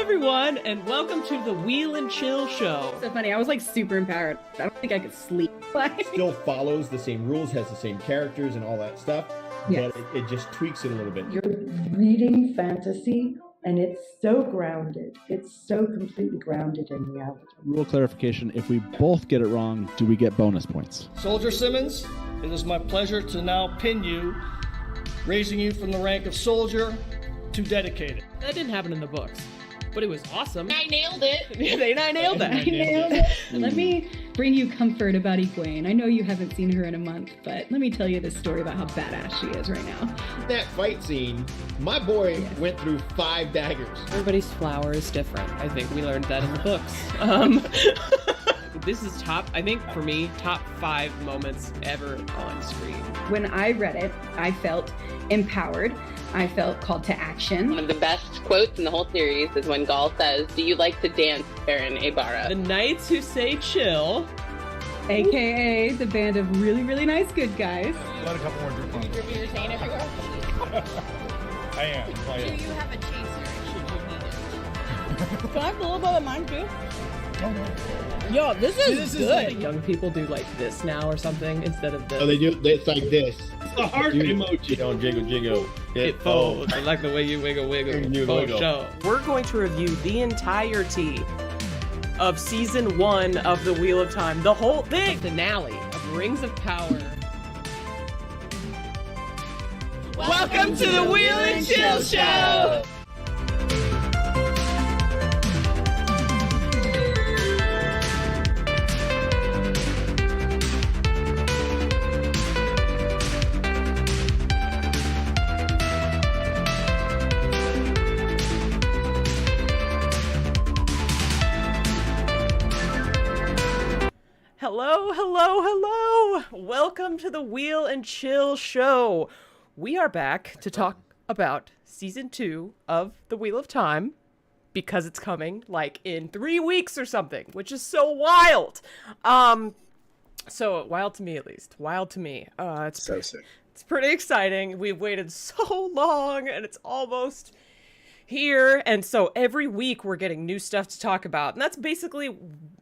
everyone, and welcome to the Wheel and Chill Show. So funny, I was like super empowered. I don't think I could sleep. Still follows the same rules, has the same characters and all that stuff, Yes. but it just tweaks it a little bit. You're reading fantasy, and it's so grounded. It's so completely grounded in reality. Rule clarification, if we both get it wrong, do we get bonus points? Soldier Simmons, it is my pleasure to now pin you, raising you from the rank of soldier to dedicated. That didn't happen in the books, but it was awesome. I nailed it. I nailed that. I nailed it. Let me bring you comfort about Egwene. I know you haven't seen her in a month, but let me tell you this story about how badass she is right now. That fight scene, my boy went through 5 daggers. Everybody's flower is different. I think we learned that in the books. This is I think for me, top 5 moments ever on screen. When I read it, I felt empowered. I felt called to action. One of the best quotes in the whole series is when Gaul says, "Do you like to dance, Baron Abara?" The Knights Who Say Chill, AKA the band of really, really nice good guys. Let a couple more drink on. You're saying everywhere. I am. Do you have a chaser should you need it? Can I have a little bit of mine too? Oh, no. Yo, this is good. Young people do like this now or something instead of this. Oh, it's like this. It's the heart emoji. Don't jiggle, jiggle. It folds. I like the way you wiggle, wiggle. Show. We're going to review the entirety of season 1 of the Wheel of Time, the whole thing, finale of Rings of Power. Welcome to the Wheel and Chill Show. Hello, hello, hello! Welcome to the Wheel and Chill Show. We are back to talk about season 2 of the Wheel of Time because it's coming like in 3 weeks or something, which is so wild. So wild to me at least. Wild to me. It's So sick. It's pretty exciting. We've waited so long and it's almost here, and so every week we're getting new stuff to talk about, and that's basically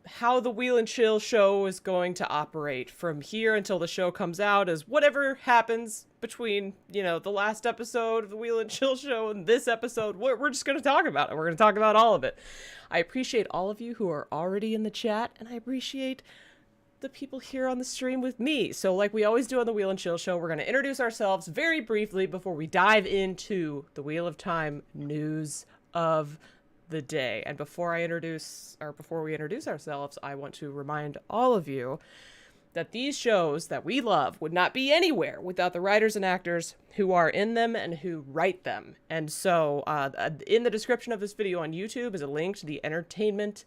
how the Wheel and Chill show is going to operate from here until the show comes out. Is whatever happens between, the last episode of the Wheel and Chill show and this episode, we're just going to talk about it. We're going to talk about all of it. I appreciate all of you who are already in the chat, and I appreciate the people here on the stream with me. So like we always do on the Wheel and Chill show, we're going to introduce ourselves very briefly before we dive into the Wheel of Time news of the day. And before we introduce ourselves, I want to remind all of you that these shows that we love would not be anywhere without the writers and actors who are in them and who write them. And so in the description of this video on YouTube is a link to the Entertainment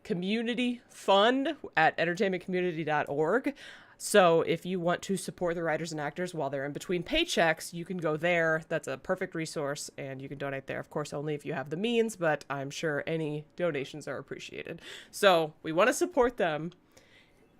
Community Fund at entertainmentcommunity.org. So if you want to support the writers and actors while they're in between paychecks, you can go there. That's a perfect resource, and you can donate there, of course, only if you have the means, but I'm sure any donations are appreciated. So we want to support them,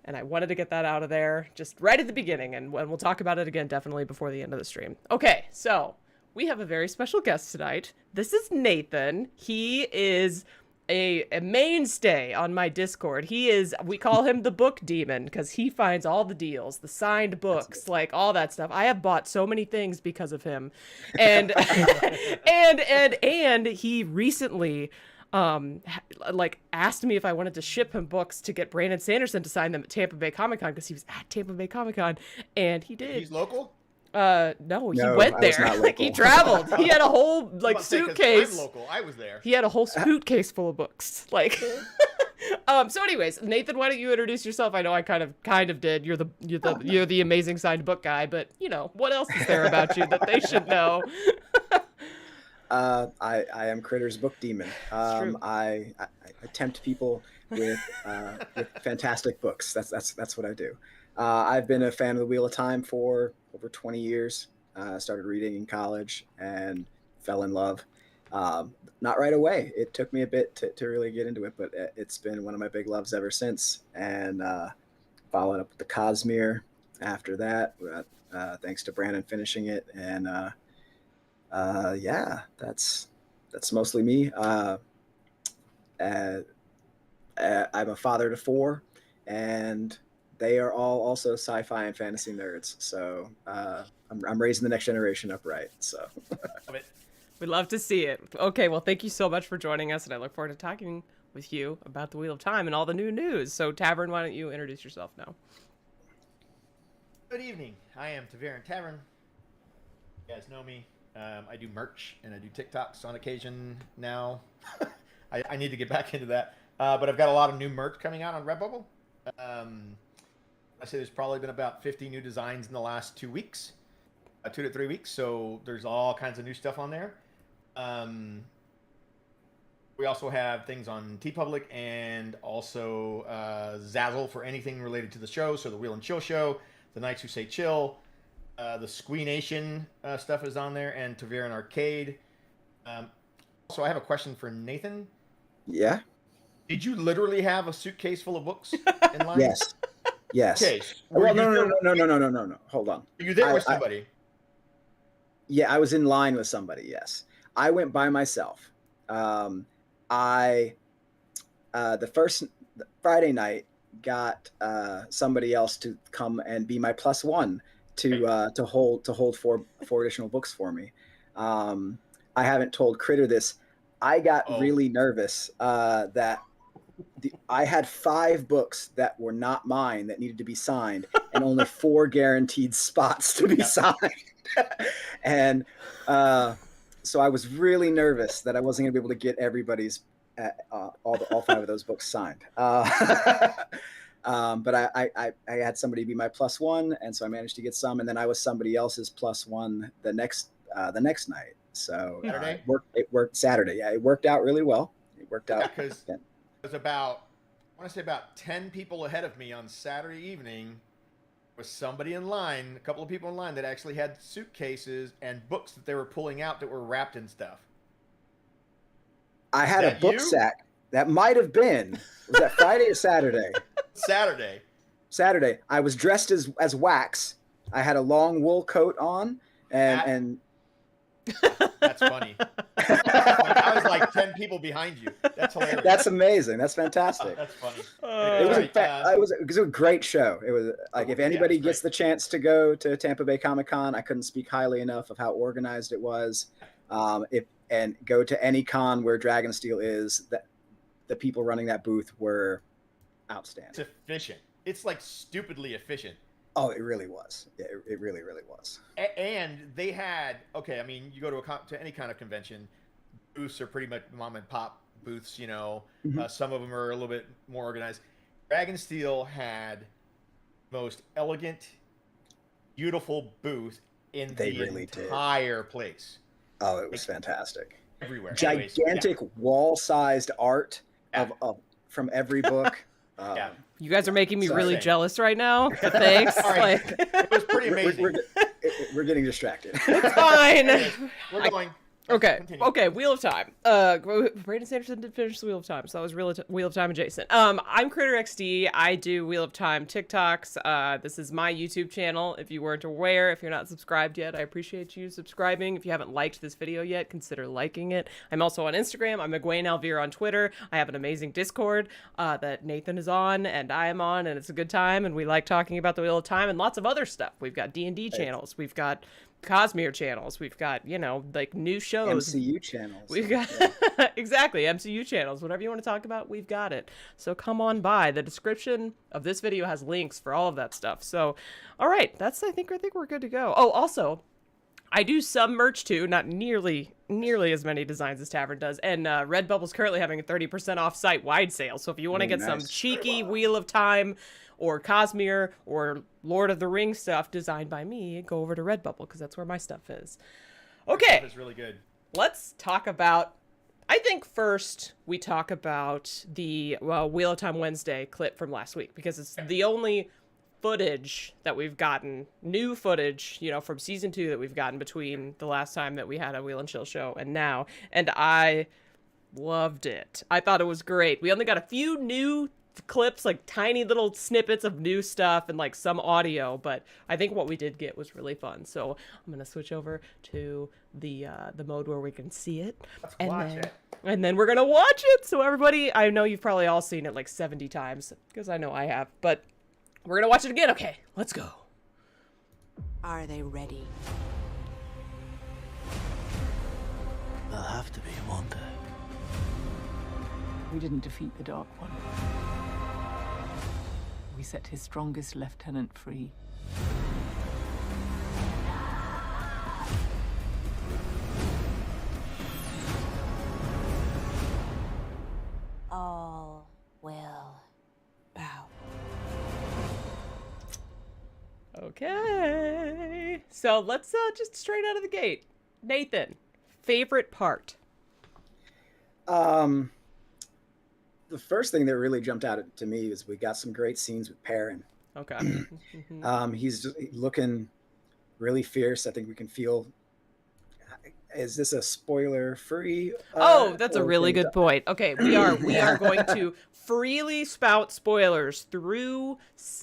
and I wanted to get that out of there just right at the beginning, and we'll talk about it again definitely before the end of the stream. Okay, so we have a very special guest tonight. This is Nathan. He is a mainstay on my Discord. We call him the book demon because he finds all the deals, the signed books, like all that stuff. I have bought so many things because of him. And and he recently asked me if I wanted to ship him books to get Brandon Sanderson to sign them at Tampa Bay Comic-Con because he was at Tampa Bay Comic-Con, and he did. He's local? No, he went there. Like he traveled. He had a whole suitcase. I'm local. I was there. He had a whole suitcase full of books. So anyways, Nathan, why don't you introduce yourself? I know I kind of did. You're the amazing signed book guy, but what else is there about you that they should know? I am Kritter's book demon. I tempt people with fantastic books. That's what I do. I've been a fan of the Wheel of Time for over 20 years. Started reading in college and fell in love. Not right away. It took me a bit to really get into it, but it's been one of my big loves ever since. And followed up with the Cosmere after that, thanks to Brandon finishing it. And yeah, that's mostly me. I'm a father to 4, and they are all also sci-fi and fantasy nerds. So I'm raising the next generation up right. So We'd love to see it. Okay, well, thank you so much for joining us, and I look forward to talking with you about the Wheel of Time and all the new news. So, Tavern, why don't you introduce yourself now? Good evening. I am Tavern. You guys know me. I do merch and I do TikToks on occasion now. I need to get back into that. But I've got a lot of new merch coming out on Redbubble. I say there's probably been about 50 new designs in the last 2 weeks, 2 to 3 weeks. So there's all kinds of new stuff on there. We also have things on TeePublic and also Zazzle for anything related to the show. So the Wheel and Chill show, the Nights Who Say Chill, the Squee Nation stuff is on there, and Tavern Arcade. So I have a question for Nathan. Yeah. Did you literally have a suitcase full of books in line? Yes. Yes. Okay. Well, no. Hold on. Were you there with somebody? Yeah, I was in line with somebody. Yes, I went by myself. The first Friday night got somebody else to come and be my +1 to hold four additional books for me. I haven't told Kritter this. I got really nervous that I had 5 books that were not mine that needed to be signed, and only 4 guaranteed spots to be signed. And so I was really nervous that I wasn't gonna be able to get everybody's all 5 of those books signed. But I had somebody be my +1, and so I managed to get some, and then I was somebody else's +1 the next night. So it worked Saturday. Yeah, it worked out really well. It worked out because it was about 10 people ahead of me on Saturday evening. Was somebody in line, a couple of people in line that actually had suitcases and books that they were pulling out that were wrapped in stuff. I had a book sack. That might have been. Was that Friday or Saturday? Saturday. I was dressed as Wax. I had a long wool coat on, and that's funny. I was like 10 people behind you. That's hilarious. That's amazing. That's fantastic. That's funny. It was a great show. It was like, if anybody gets the chance to go to Tampa Bay Comic-Con, I couldn't speak highly enough of how organized it was. And go to any con where Dragonsteel is, that the people running that booth were outstanding. It's efficient. It's like stupidly efficient. Oh, it really was. Yeah, it really, really was. And they had, I mean, you go to any kind of convention, booths are pretty much mom and pop booths, you know. Mm-hmm. Some of them are a little bit more organized. Dragonsteel had the most elegant, beautiful booth in the entire place. Oh, it was fantastic. Everywhere. Gigantic wall-sized art of from every book. You guys are making me really jealous right now. Thanks. It was pretty amazing. We're getting distracted. It's fine. We're going. Okay. Wheel of Time. Brandon Sanderson did finish the Wheel of Time, so that was Wheel of Time adjacent. I'm Kritter XD. I do Wheel of Time TikToks. This is my YouTube channel. If you weren't aware, if you're not subscribed yet, I appreciate you subscribing. If you haven't liked this video yet, consider liking it. I'm also on Instagram. I'm Egwene Alvear on Twitter. I have an amazing Discord that Nathan is on and I am on, and it's a good time. And we like talking about the Wheel of Time and lots of other stuff. We've got D&D channels. We've got Cosmere channels. We've got, like new shows. MCU channels. We've got exactly MCU channels. Whatever you want to talk about, we've got it. So come on by. The description of this video has links for all of that stuff. So, all right, I think we're good to go. Oh, also, I do some merch too, not nearly as many designs as Tavern does. And Redbubble's currently having a 30% off site-wide sale. So if you want to get some cheeky Wheel of Time or Cosmere or Lord of the Rings stuff designed by me, go over to Redbubble because that's where my stuff is. Okay. That is really good. Let's talk about, I think first we talk about the Wheel of Time Wednesday clip from last week, because it's the only footage that we've gotten, new footage, from season 2 that we've gotten between the last time that we had a Wheel and Chill show and now. And I loved it. I thought it was great. We only got a few new clips, like tiny little snippets of new stuff and like some audio, but I think what we did get was really fun. So I'm gonna switch over to the mode where we can see it. Let's and watch then, it. And then we're gonna watch it. So everybody, I know you've probably all seen it like 70 times, because I know I have, but we're gonna watch it again. Okay, let's go. Are they ready? They'll have to be, won't they? We didn't defeat the Dark One. We set his strongest lieutenant free. All will bow. Okay. So let's just straight out of the gate. Nathan, favorite part? The first thing that really jumped out to me is we got some great scenes with Perrin. Okay. He's looking really fierce. I think we can feel. Is this a spoiler free? Oh, that's a really good point. Okay, we are going to freely spout spoilers through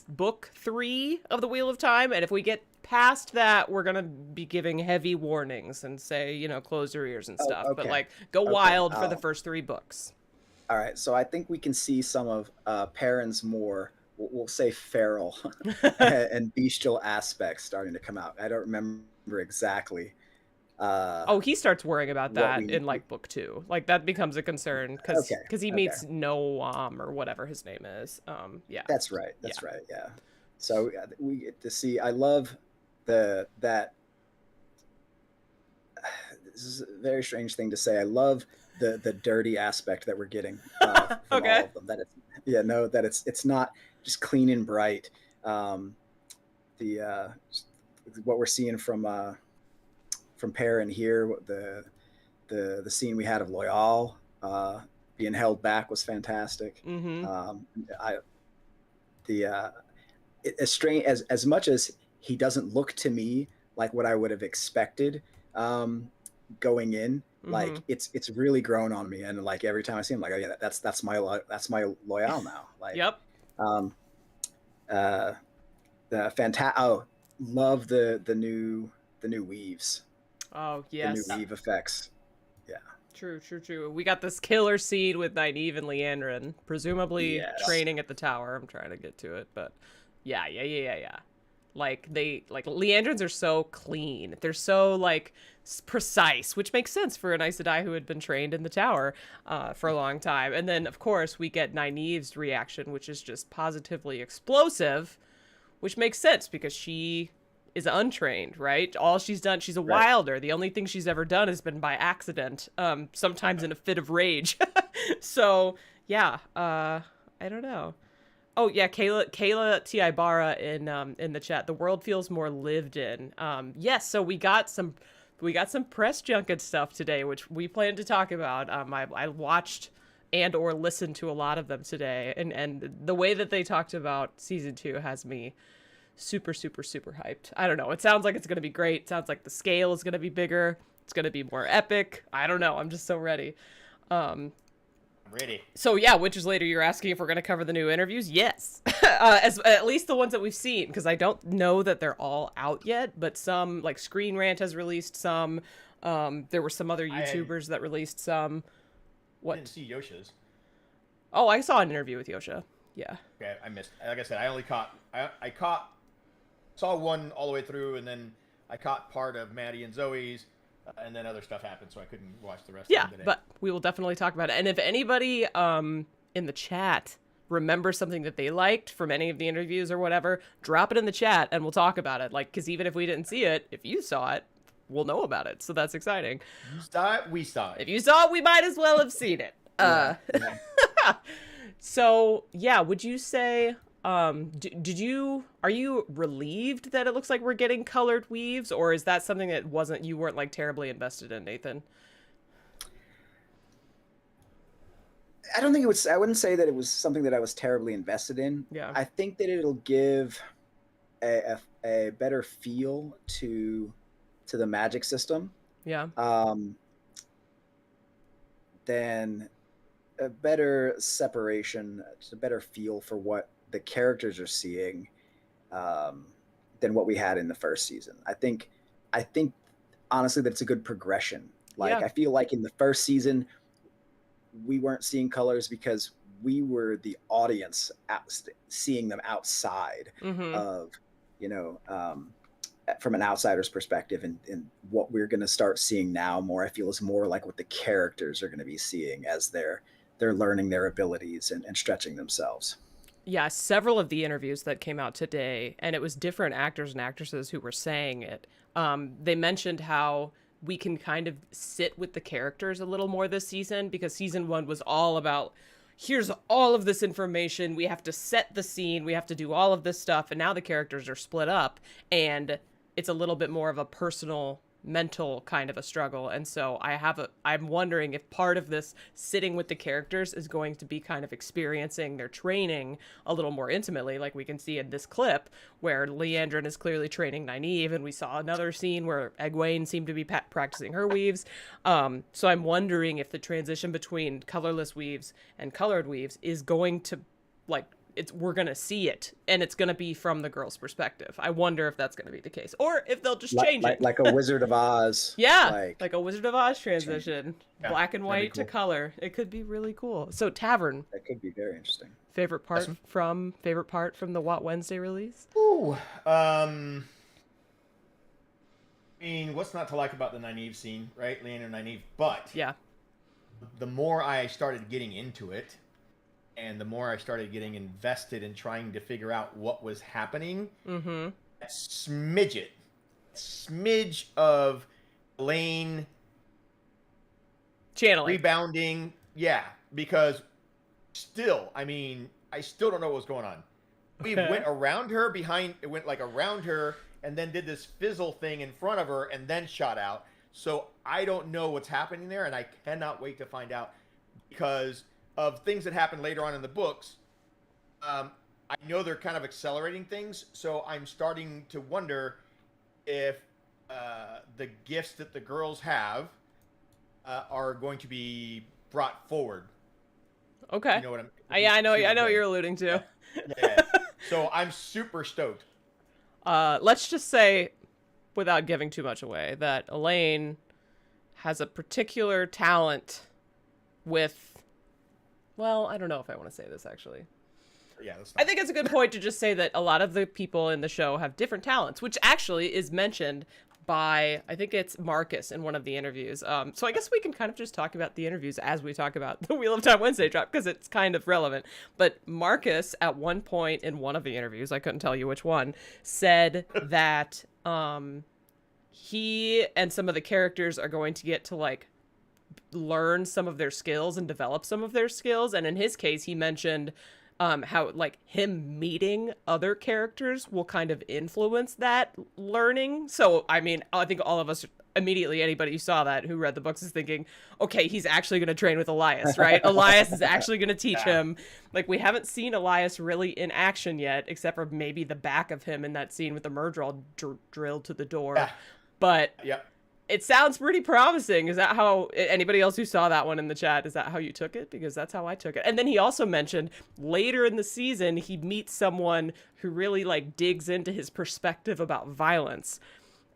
book 3 of the Wheel of Time, and if we get past that, we're gonna be giving heavy warnings and say, you know, close your ears and stuff. Okay. But like, go wild for the first 3 books. All right, so I think we can see some of Perrin's more, we'll say, feral and bestial aspects starting to come out. I don't remember exactly. He starts worrying about that in like book 2. Like that becomes a concern because he meets Noam or whatever his name is. Yeah. That's right. That's right. Yeah. So we get to see. I love that. This is a very strange thing to say. I love the dirty aspect that we're getting from all of them. That it's not just clean and bright. What we're seeing from Perrin here, the scene we had of Loyal being held back was fantastic. As strange as much as he doesn't look to me like what I would have expected going in. Like it's really grown on me, and like every time I see him, like, oh yeah, that's my Loyal now. Like, love the new weaves. Oh yes, the new weave effects. Yeah. True. We got this killer scene with Nynaeve and Leandrin, presumably training at the tower. I'm trying to get to it, but yeah. Like Leandrins are so clean. They're so like precise, which makes sense for an Aes Sedai who had been trained in the tower for a long time. And then of course we get Nynaeve's reaction, which is just positively explosive, which makes sense because she is untrained, right? All she's done, she's a wilder. The only thing she's ever done has been by accident, sometimes in a fit of rage. So yeah, I don't know. Oh yeah, Kayla T. Ibarra in the chat. The world feels more lived in. Yes, so we got some press junket stuff today, which we plan to talk about. I watched and or listened to a lot of them today, and the way that they talked about season 2 has me super hyped. I don't know. It sounds like it's gonna be great. It sounds like the scale is gonna be bigger. It's gonna be more epic. I don't know. I'm just so ready. Ready. So yeah, Witches Later, you're asking if we're going to cover the new interviews? Yes. At least the ones that we've seen, because I don't know that they're all out yet, but some, like Screen Rant has released some. There were some other YouTubers that released some. What? I didn't see Yosha's. Oh, I saw an interview with Yosha. Yeah. Okay, I missed. Like I said, I only caught. I saw one all the way through, and then I caught part of Maddie and Zoe's. And then other stuff happened, so I couldn't watch the rest of them today. But we will definitely talk about it. And if anybody in the chat remembers something that they liked from any of the interviews or whatever, drop it in the chat and we'll talk about it. Like, because even if we didn't see it, if you saw it, we'll know about it. So that's exciting. You saw it, we saw it. If you saw it, we might as well have seen it. So, yeah, would you say... are you relieved that it looks like we're getting colored weaves, or is that something that you weren't like terribly invested in, Nathan? I don't think I wouldn't say that it was something that I was terribly invested in. Yeah. I think that it'll give a better feel to the magic system. Yeah. Than a better separation, just a better feel for what the characters are seeing than what we had in the first season. I think honestly that's a good progression. Like I feel like in the first season we weren't seeing colors because we were the audience seeing them outside of, from an outsider's perspective, and what we're going to start seeing now more, I feel, is more like what the characters are going to be seeing as they're learning their abilities and stretching themselves. Yeah, several of the interviews that came out today, and it was different actors and actresses who were saying it. They mentioned how we can kind of sit with the characters a little more this season, because season 1 was all about, here's all of this information, we have to set the scene, we have to do all of this stuff, and now the characters are split up, and it's a little bit more of a personal, mental kind of a struggle. And so I'm wondering if part of this sitting with the characters is going to be kind of experiencing their training a little more intimately, like we can see in this clip where Leandrin is clearly training Nynaeve, and we saw another scene where Egwene seemed to be practicing her weaves. So I'm wondering if the transition between colorless weaves and colored weaves is going to, like, we're gonna see it, and it's gonna be from the girl's perspective. I wonder if that's gonna be the case, or if they'll just change it, like a Wizard of Oz. Yeah, like a Wizard of Oz transition, black and white cool. to color. It could be really cool. So Tavern, that could be very interesting. Favorite part from the WoT Wednesday release? Ooh, I mean, what's not to like about the Nynaeve scene, right? Leander and Nynaeve, but yeah, the more I started getting into it, and the more I started getting invested in trying to figure out what was happening, a smidge of Elaine channeling, rebounding, because still, I mean, I still don't know what's going on. We went around her around her, and then did this fizzle thing in front of her, and then shot out. So I don't know what's happening there, and I cannot wait to find out, because of things that happen later on in the books. I know they're kind of accelerating things, so I'm starting to wonder if the gifts that the girls have are going to be brought forward. Okay. You know what I know what you're alluding to. Yeah. So I'm super stoked. Let's just say, without giving too much away, that Elaine has a particular talent with, well, I don't know if I want to say this, actually. Yeah, I think it's a good point to just say that a lot of the people in the show have different talents, which actually is mentioned by, I think it's Marcus in one of the interviews. So I guess we can kind of just talk about the interviews as we talk about the Wheel of Time Wednesday drop, because it's kind of relevant. But Marcus, at one point in one of the interviews, I couldn't tell you which one, said that he and some of the characters are going to get to, like, learn some of their skills and develop some of their skills. And in his case, he mentioned how, like, him meeting other characters will kind of influence that learning. So, I mean, I think all of us immediately, anybody who saw that, who read the books, is thinking, okay, he's actually going to train with Elias, right? Elias is actually going to teach him. Like, we haven't seen Elias really in action yet, except for maybe the back of him in that scene with the Murdral drilled to the door. Yeah. But it sounds pretty promising. Is that how, anybody else who saw that one in the chat, is that how you took it? Because that's how I took it. And then he also mentioned later in the season, he meets someone who really, like, digs into his perspective about violence.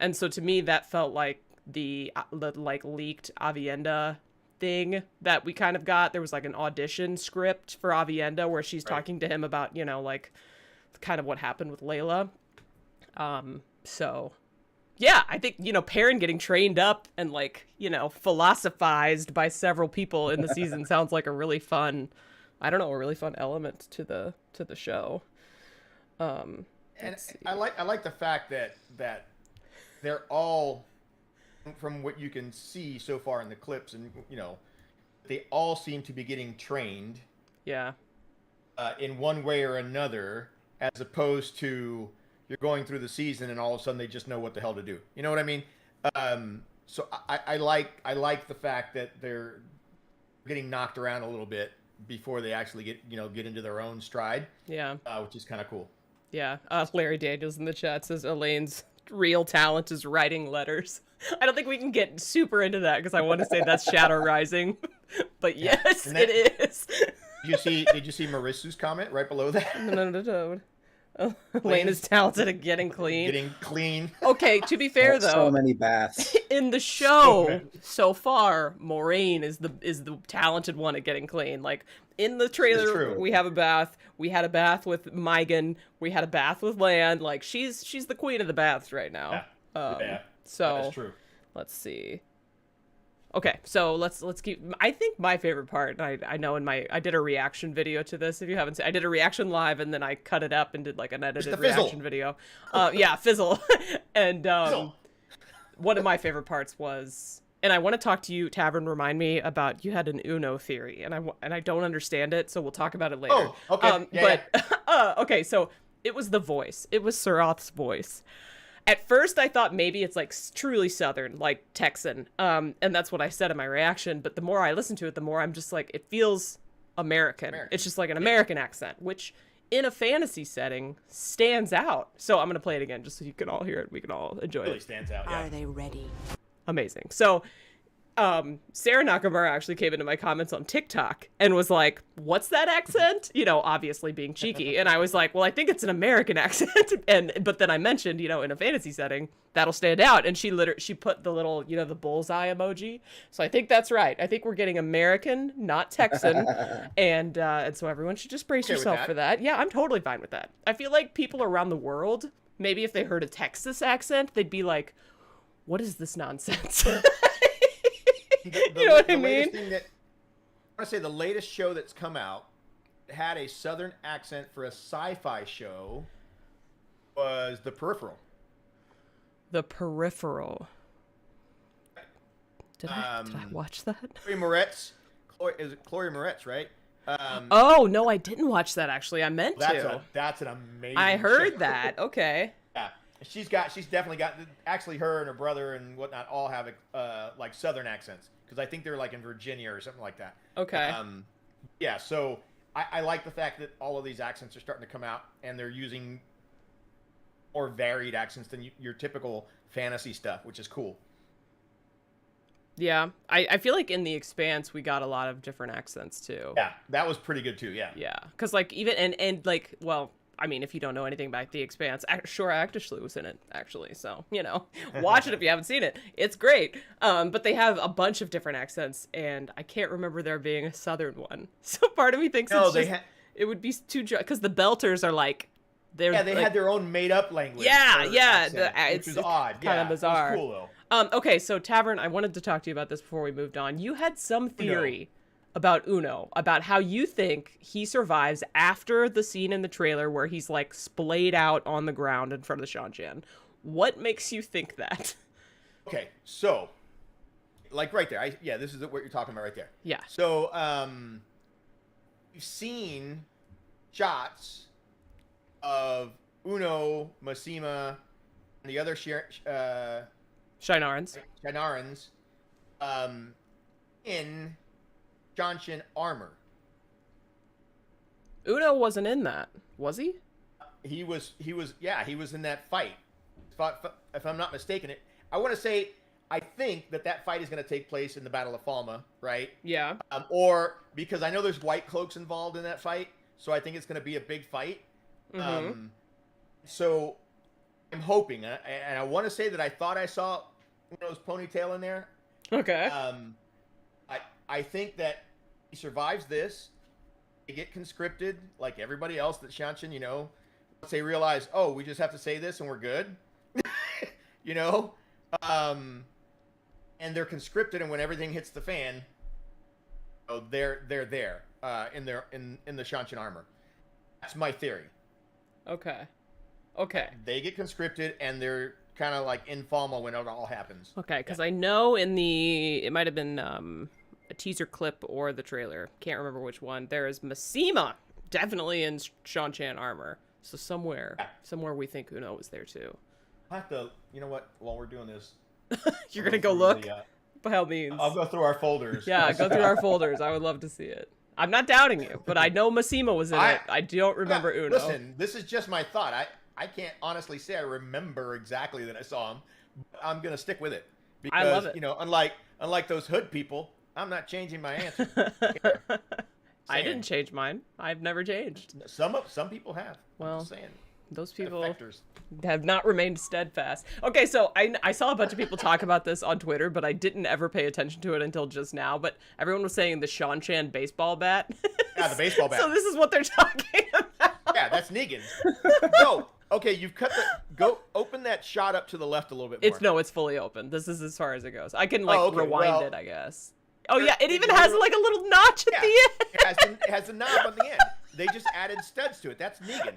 And so to me, that felt like the like leaked Avienda thing that we kind of got. There was like an audition script for Avienda where she's talking to him about, you know, like kind of what happened with Layla. So yeah, I think, you know, Perrin getting trained up and, like, you know, philosophized by several people in the season sounds like a really fun, a really fun element to the show. And I like the fact that they're all, from what you can see so far in the clips, and, you know, they all seem to be getting trained. Yeah. In one way or another, as opposed to you're going through the season and all of a sudden they just know what the hell to do. You know what I mean? So I like the fact that they're getting knocked around a little bit before they actually get into their own stride. Yeah. Which is kind of cool. Yeah. Larry Daniels in the chat says Elaine's real talent is writing letters. I don't think we can get super into that because I want to say that's Shadow Rising. But yes, And then- it is. Did you see Marisu's comment right below that? No. Lane is talented at getting clean. Getting clean. Okay, to be fair though, So many baths. in the show so far, Moraine is the talented one at getting clean. Like in the trailer, we have a bath. We had a bath with Megan. We had a bath with Lan. Like she's the queen of the baths right now. Yeah. So that's true. Let's see. Okay, so let's keep. I think my favorite part. I know I did a reaction video to this. If you haven't seen, I did a reaction live and then I cut it up and did like an edited reaction video. Yeah, fizzle. And one of my favorite parts was, and I want to talk to you, Tavern. Remind me about you had an Uno theory, and I don't understand it, so we'll talk about it later. Oh, okay. Okay, so it was the voice. It was Surath's voice. At first, I thought maybe it's like truly Southern, like Texan, and that's what I said in my reaction. But the more I listen to it, the more I'm just like, it feels American. It's just like an American accent, which in a fantasy setting stands out. So I'm gonna play it again just so you can all hear it. We can all enjoy it. Really stands out. Yeah. Are they ready? Amazing. So Sarah Nakamura actually came into my comments on TikTok and was like, what's that accent? You know, obviously being cheeky. And I was like, well, I think it's an American accent. But then I mentioned, you know, in a fantasy setting, that'll stand out. And she put the little, you know, the bullseye emoji. So I think that's right. I think we're getting American, not Texan. And so everyone should just brace yourself for that. Yeah, I'm totally fine with that. I feel like people around the world, maybe if they heard a Texas accent, they'd be like, what is this nonsense? You know what I mean? I want to say the latest show that's come out had a Southern accent for a sci-fi show was The Peripheral. The Peripheral. Did I watch that? Chloe Moretz. Is it Chloe Moretz, right? Oh, no, I didn't watch that, actually. I meant to. That's an amazing I heard show. that. Okay. Yeah. She's definitely got, actually her and her brother and whatnot all have like Southern accents. Because I think they're like in Virginia or something like that. Okay. Yeah, so I like the fact that all of these accents are starting to come out and they're using more varied accents than your typical fantasy stuff, which is cool. Yeah, I feel like in The Expanse we got a lot of different accents too. Yeah, that was pretty good too. Yeah. Yeah, because like even and like, well, I mean, if you don't know anything about The Expanse, Shora Akdashlu was in it, actually. So, you know, watch it if you haven't seen it. It's great. But they have a bunch of different accents, and I can't remember there being a Southern one. So part of me thinks it would be too... Because the Belters are like... They had their own made-up language. Yeah. Which was odd. Kind of bizarre. It was cool, though. Okay, so Tavern, I wanted to talk to you about this before we moved on. You had some theory... about Uno, about how you think he survives after the scene in the trailer where he's like splayed out on the ground in front of the Seanchan. What makes you think that? Okay, so like right there, this is what you're talking about right there. Yeah. So you've seen shots of Uno, Masima, and the other Shinarans in Seanchan armor. Uno wasn't in that, was he? He was in that fight. If I'm not mistaken, I think that fight is going to take place in the Battle of Falma, right? Yeah. Or because I know there's white cloaks involved in that fight, so I think it's going to be a big fight. Mm-hmm. So I'm hoping, and I want to say that I thought I saw Uno's ponytail in there. Okay. I think that he survives this. They get conscripted like everybody else that Seanchan, you know, once they realize, oh, we just have to say this and we're good. You know? And they're conscripted, and when everything hits the fan, oh, they're there in the Seanchan armor. That's my theory. Okay. They get conscripted and they're kind of like in Falma when it all happens. Okay, because I know it might have been a teaser clip or the trailer. Can't remember which one. There is Masima, definitely in Seanchan armor. So somewhere we think Uno was there too. I'll have to, you know what, while we're doing this. You're going to go look? By all means. I'll go through our folders. Yeah, go through our folders. I would love to see it. I'm not doubting you, but I know Masima was in it. I don't remember Uno. Listen, this is just my thought. I can't honestly say I remember exactly that I saw him, but I'm going to stick with it. Because, I love it. You know, unlike those hood people, I'm not changing my answer. I didn't change mine. I've never changed. Some people have. Well, I'm just saying. Those people Defectors. have not remained steadfast. Okay, so I saw a bunch of people talk about this on Twitter, but I didn't ever pay attention to it until just now. But everyone was saying the Seanchan baseball bat. Yeah, the baseball bat. So this is what they're talking about. Yeah, that's Negan. No. Okay, you've cut the... Go open that shot up to the left a little bit more. It's fully open. This is as far as it goes. I can rewind it, I guess. Oh yeah, it even has like a little notch at the end. It has a knob on the end. They just added studs to it. That's Negan.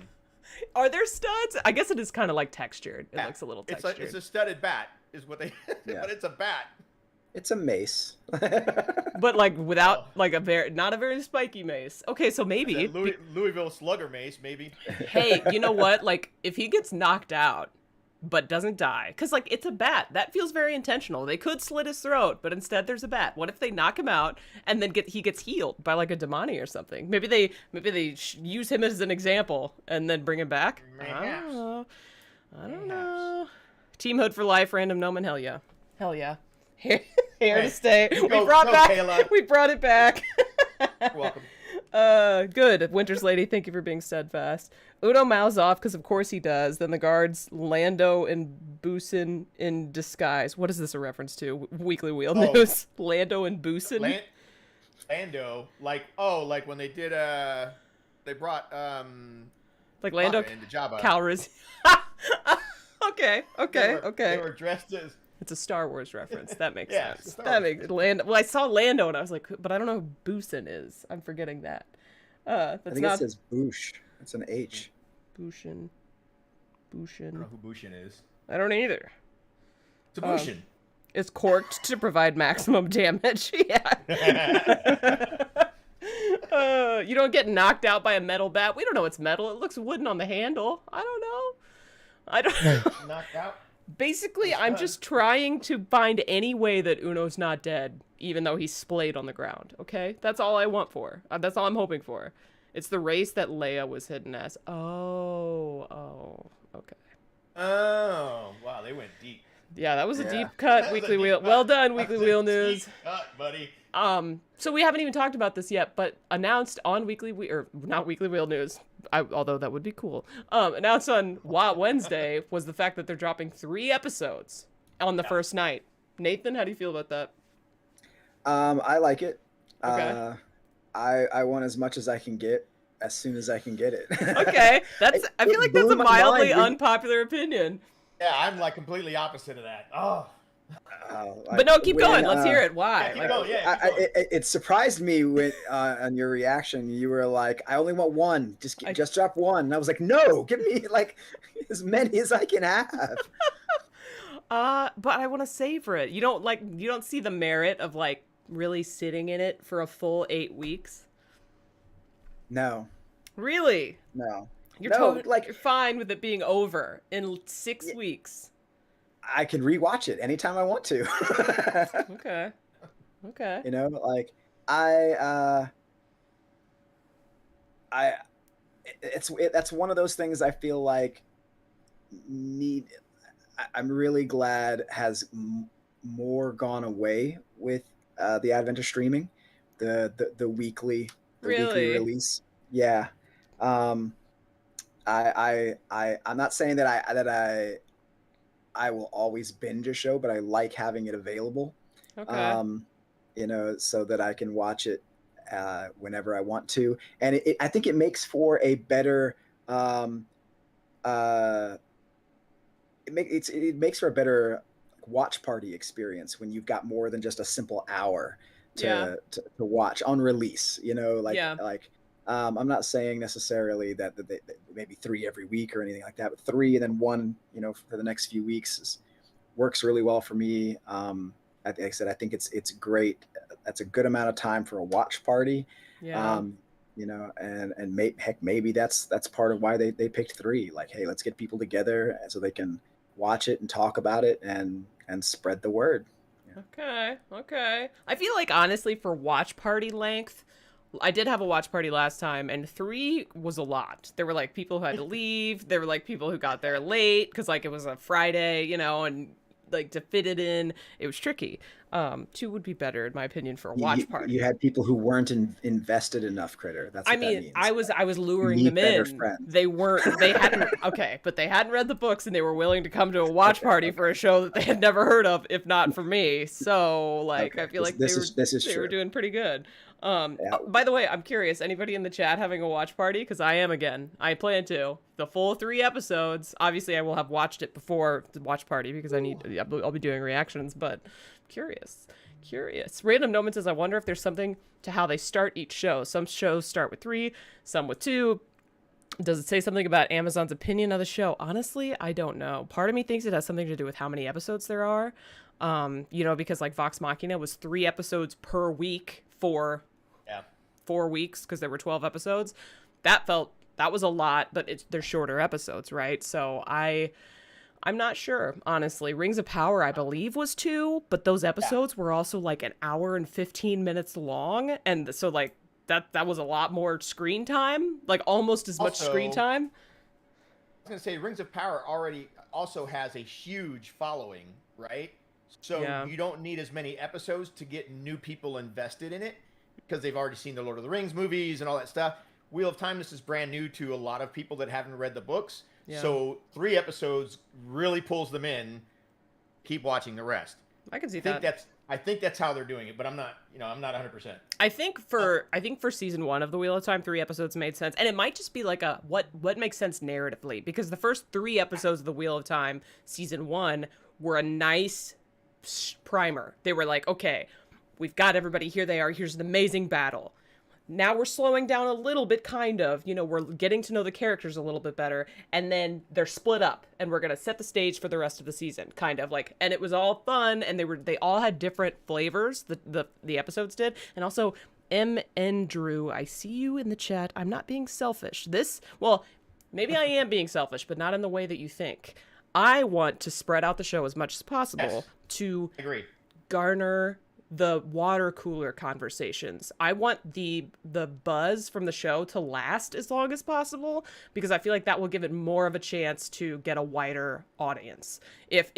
Are there studs? I guess it is kind of like textured. It looks a little textured. It's a studded bat, is what they. Yeah. But it's a bat. It's a mace. But like without like not a very spiky mace. Okay, so maybe Louisville Slugger mace, maybe. Hey, you know what? Like if he gets knocked out, but doesn't die, because like it's a bat, that feels very intentional. They could slit his throat, but instead there's a bat. What if they knock him out and then he gets healed by like a Damani or something? Maybe they use him as an example and then bring him back. I don't know. Team Hood for life, random gnome, and hell yeah. Here to stay. We brought it back. You're welcome. Good. Winter's Lady, thank you for being steadfast. Uno mouths off because of course he does. Then the guards Lando and Boosin in disguise. What is this a reference to? Weekly Wheel News. Lando and Boosin. Lando, like when they did they brought like Lando into Jabba. Calrissian. Okay. They were dressed as. It's a Star Wars reference. That makes Yeah, sense. That makes Lando. Well, I saw Lando and I was like, but I don't know who Boosin is. I'm forgetting that. That's I think not... it says Boosh. It's an H. Bushin. I don't know who Bushin is. I don't either. It's a Bushin. It's corked to provide maximum damage. Yeah. You don't get knocked out by a metal bat. We don't know it's metal. It looks wooden on the handle. I don't know. Knocked out. Basically, I'm just trying to find any way that Uno's not dead, even though he's splayed on the ground, okay? That's all I want for. That's all I'm hoping for. It's the race that Leia was hidden as. Oh, okay. Oh, wow, they went deep. Yeah, that was a deep cut, Weekly Wheel. Well done, Weekly Wheel News. Deep cut, buddy. So we haven't even talked about this yet, but announced on not Weekly Wheel News, although that would be cool. Announced on WoT Wednesday was the fact that they're dropping 3 episodes on the first night. Nathan, how do you feel about that? I like it. Okay. I want as much as I can get as soon as I can get it. Okay, I feel like that's a mildly unpopular opinion. Yeah, I'm like completely opposite of that. But no, keep going. Let's hear it. Why? Yeah, keep going. It surprised me when on your reaction. You were like, "I only want one. Just drop one." And I was like, "No, give me like as many as I can have." But I want to savor it. You don't see the merit of like really sitting in it for a full 8 weeks. No. Really? No. You're fine with it being over in 6 weeks. I can rewatch it anytime I want to. Okay. You know, like that's one of those things I feel like I'm really glad has more gone away with the advent of streaming, the weekly weekly release. Yeah. I'm not saying that I will always binge a show, but I like having it available. Okay. You know, so that I can watch it whenever I want to, and I think it makes for a better it makes for a better watch party experience when you've got more than just a simple hour to watch on release. You know, I'm not saying necessarily that maybe 3 every week or anything like that, but 3 and then 1, you know, for the next few weeks works really well for me. Like I said, I think it's great. That's a good amount of time for a watch party. Yeah. You know, and maybe that's part of why they picked 3. Like, hey, let's get people together so they can watch it and talk about it and spread the word. Yeah. Okay. I feel like honestly for watch party length, I did have a watch party last time, and 3 was a lot. There were like people who had to leave. There were like people who got there late because like it was a Friday, you know, and like to fit it in. It was tricky. 2 would be better in my opinion for a watch party. You had people who weren't invested enough, Kritter. That's what that means. I was luring them in. They hadn't okay, but they hadn't read the books and they were willing to come to a watch party for a show that they had never heard of, if not for me. So like I feel like they were doing pretty good. By the way, I'm curious, anybody in the chat having a watch party? Because I am again. I plan to. The full 3 episodes. Obviously, I will have watched it before the watch party because I'll be doing reactions, but curious. Random Noman says, I wonder if there's something to how they start each show. Some shows start with 3, some with 2. Does it say something about Amazon's opinion of the show? Honestly, I don't know. Part of me thinks it has something to do with how many episodes there are. Because like Vox Machina was 3 episodes per week for 4 weeks because there were 12 episodes. That was a lot, but they're shorter episodes, right? So I'm not sure, honestly. Rings of Power, I believe, was 2, but those episodes were also like an hour and 15 minutes long, and so like that was a lot more screen time, like almost as much screen time. I was gonna say Rings of Power already also has a huge following, right? So you don't need as many episodes to get new people invested in it because they've already seen the Lord of the Rings movies and all that stuff. Wheel of Time, this is brand new to a lot of people that haven't read the books. Yeah. So 3 episodes really pulls them in. Keep watching the rest. I can see that. I think that's how they're doing it, but I'm not 100%. I think for season 1 of the Wheel of Time, 3 episodes made sense, and it might just be like a what makes sense narratively, because the first 3 episodes of the Wheel of Time season 1 were a nice primer. They were like, okay, we've got everybody, here they are, here's an amazing battle. Now we're slowing down a little bit, kind of, we're getting to know the characters a little bit better, and then they're split up, and we're going to set the stage for the rest of the season, kind of, like, and it was all fun, and they all had different flavors, the episodes did, and also, M.N. Drew, I see you in the chat, I'm not being selfish. Maybe I am being selfish, but not in the way that you think. I want to spread out the show as much as possible to garner the water cooler conversations. I want the buzz from the show to last as long as possible, because I feel like that will give it more of a chance to get a wider audience. If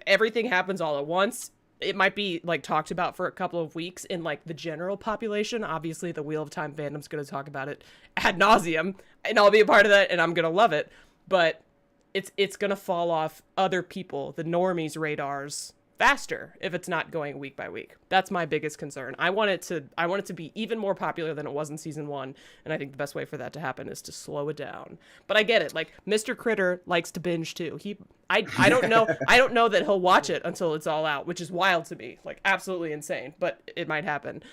everything happens all at once, it might be like talked about for a couple of weeks in like the general population. Obviously the Wheel of Time fandom's going to talk about it ad nauseum, and I'll be a part of that and I'm going to love it, but it's going to fall off other people, the normies' radars, faster if it's not going week by week. That's my biggest concern. I want it to be even more popular than it was in season 1, and I think the best way for that to happen is to slow it down. But I get it. Like Mr. Kritter likes to binge too. I don't know that he'll watch it until it's all out, which is wild to me. Like absolutely insane, but it might happen.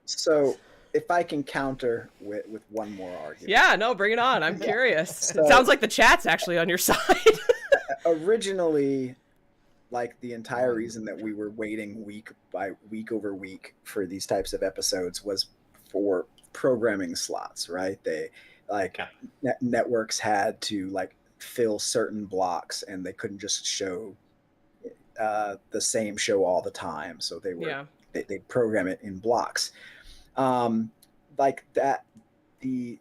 So if I can counter with one more argument. Yeah, no, bring it on. I'm curious. It sounds like the chat's actually on your side. Originally, like the entire reason that we were waiting week over week for these types of episodes was for programming slots, right? They networks had to like fill certain blocks, and they couldn't just show the same show all the time. So they program it in blocks. Like that, the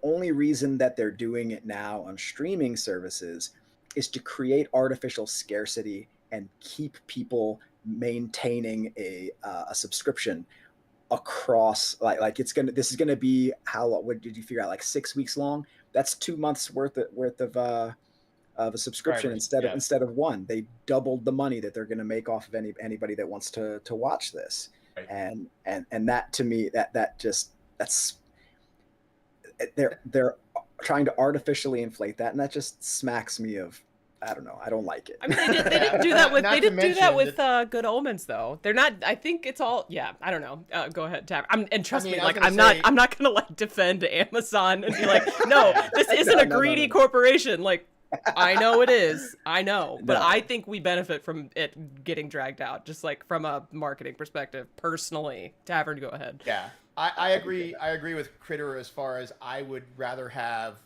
only reason that they're doing it now on streaming services is to create artificial scarcity and keep people maintaining a subscription across this is gonna be what did you figure out, like 6 weeks long? That's 2 months worth of a subscription instead of 1. They doubled the money that they're gonna make off of anybody that wants to watch this. Right. And that, to me, that's they're trying to artificially inflate that, and that just smacks me of, I don't know, I don't like it. I mean, they didn't do that with Good Omens, though. They're not. I think it's all. Yeah, I don't know. Go ahead, Tavern. And trust me, like I'm not gonna like defend Amazon and be like, no, this isn't a greedy corporation. Like, I know it is. I know, but I think we benefit from it getting dragged out, just like from a marketing perspective. Personally, Tavern, go ahead. Yeah, I agree. I agree with Kritter as far as I would rather have,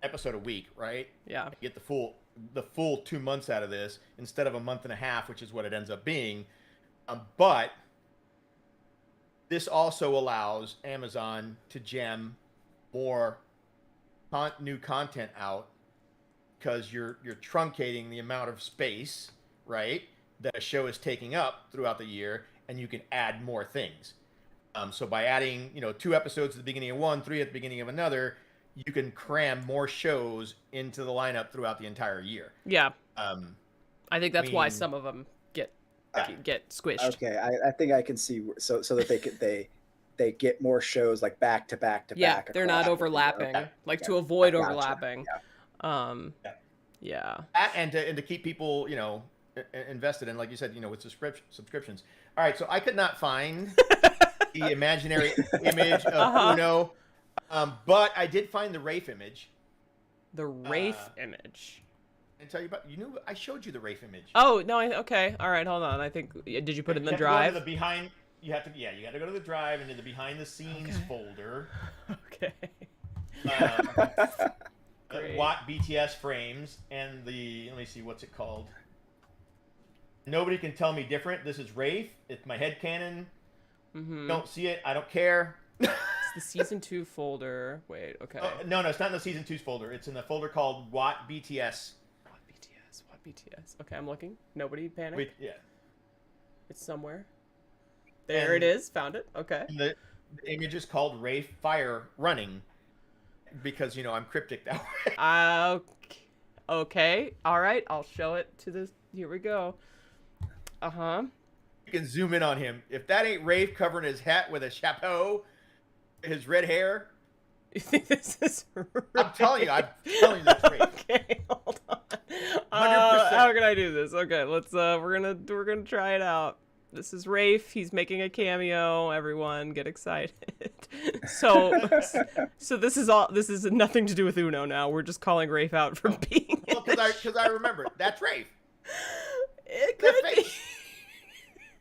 episode a week, right? Yeah. Get the full 2 months out of this instead of a month and a half, which is what it ends up being. But this also allows Amazon to jam more new content out because you're truncating the amount of space, right, that a show is taking up throughout the year, and you can add more things. So by adding, 2 episodes at the beginning of one, 3 at the beginning of another, you can cram more shows into the lineup throughout the entire year. Yeah. I think that's why some of them get squished. Okay, I think I can see so that they get more shows like back to back to back. Yeah, they're not overlapping, to avoid overlapping. Yeah. And to keep people, invested in, like you said, with subscriptions. All right, so I could not find the imaginary image of Uno, but I did find the Rafe image. The Rafe image. And tell you about, I showed you the Rafe image. Oh no! Okay, all right, hold on. I think did you put it in the drive? You have to go to the drive and to the behind the scenes folder. Okay. WoT BTS frames and let me see, what's it called? Nobody can tell me different. This is Rafe. It's my headcanon. Don't see it. I don't care. It's the season 2 folder. Wait, okay. No, it's not in the season 2's folder. It's in the folder called WoT BTS. WoT BTS. Okay, I'm looking. Nobody panic. Yeah. It's somewhere. There it is. Found it. Okay. And the image is called Rafe Fire Running because, I'm cryptic that way. Okay. All right. I'll show it to this. Here we go. You can zoom in on him. If that ain't Rafe covering his hat with a chapeau, his red hair. You think this is Rafe? I'm telling you that's Rafe. Okay, hold on. 100%. How can I do this? Okay, let's we're gonna try it out. This is Rafe. He's making a cameo. Everyone get excited. So this is nothing to do with Uno now. We're just calling Rafe out for being because I remember that's Rafe. It could be.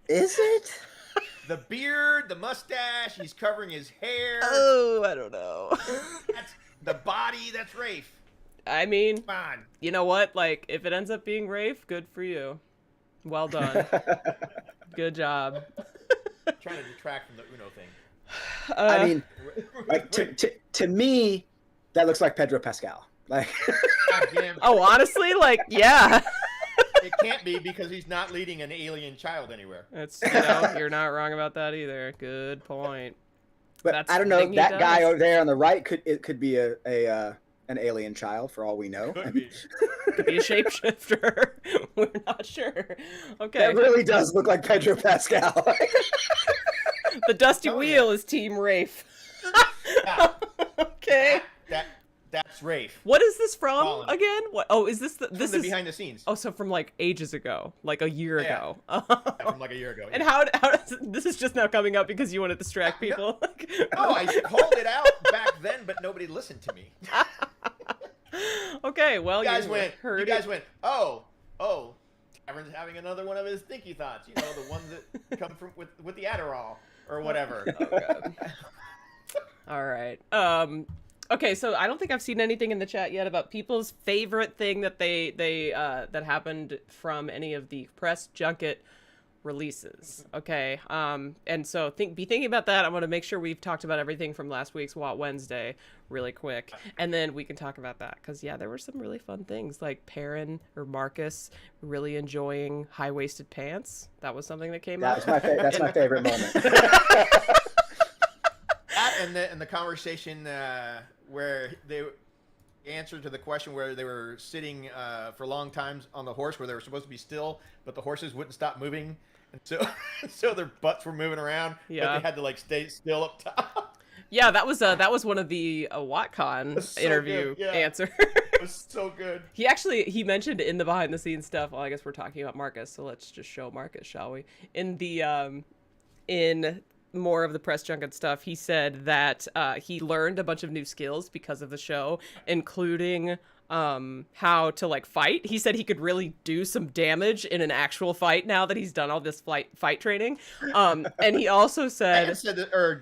Is it? The beard, the mustache, he's covering his hair. Oh, I don't know. That's the body, that's Rafe. I mean, come on. You know what? Like, if it ends up being Rafe, good for you. Well done. Good job. Trying to detract from the Uno thing. I mean, like to me, that looks like Pedro Pascal. Like, oh, honestly, like, yeah. It can't be because he's not leading an alien child anywhere. That's you're not wrong about that either. Good point. But That's I don't know. That does. guy over there on the right could be an alien child for all we know. Could be. Could be a shapeshifter. We're not sure. Okay. That really does look like Pedro Pascal. The Dusty Wheel is Team Rafe. Okay. That's Rafe. What is this from again? What? Oh, is this this is behind the scenes? Oh, so from like ages ago, like a year ago. From like a year ago. And how does this is just now coming up because you want to distract people? No, I called it out back then, but nobody listened to me. Okay, well, you guys went. Oh, Tavern's having another one of his thinky thoughts. The ones that come from with the Adderall or whatever. Oh God. All right. Okay, so I don't think I've seen anything in the chat yet about people's favorite thing that that happened from any of the press junket releases. Okay, and so be thinking about that. I'm going to make sure we've talked about everything from last week's WoT Wednesday really quick, and then we can talk about that because there were some really fun things like Perrin or Marcus really enjoying high-waisted pants. That was something that came out. That's my favorite moment. And the conversation where they answered to the question where they were sitting for long times on the horse where they were supposed to be still, but the horses wouldn't stop moving, and so their butts were moving around. Yeah, but they had to like stay still up top. Yeah, that was one of the WotCon interview answers. It was so good. He mentioned in the behind the scenes stuff. Well, I guess we're talking about Marcus, so let's just show Marcus, shall we? In the in more of the press junket stuff, he said that he learned a bunch of new skills because of the show, including how to like fight. He said he could really do some damage in an actual fight now that he's done all this fight training. And he also said,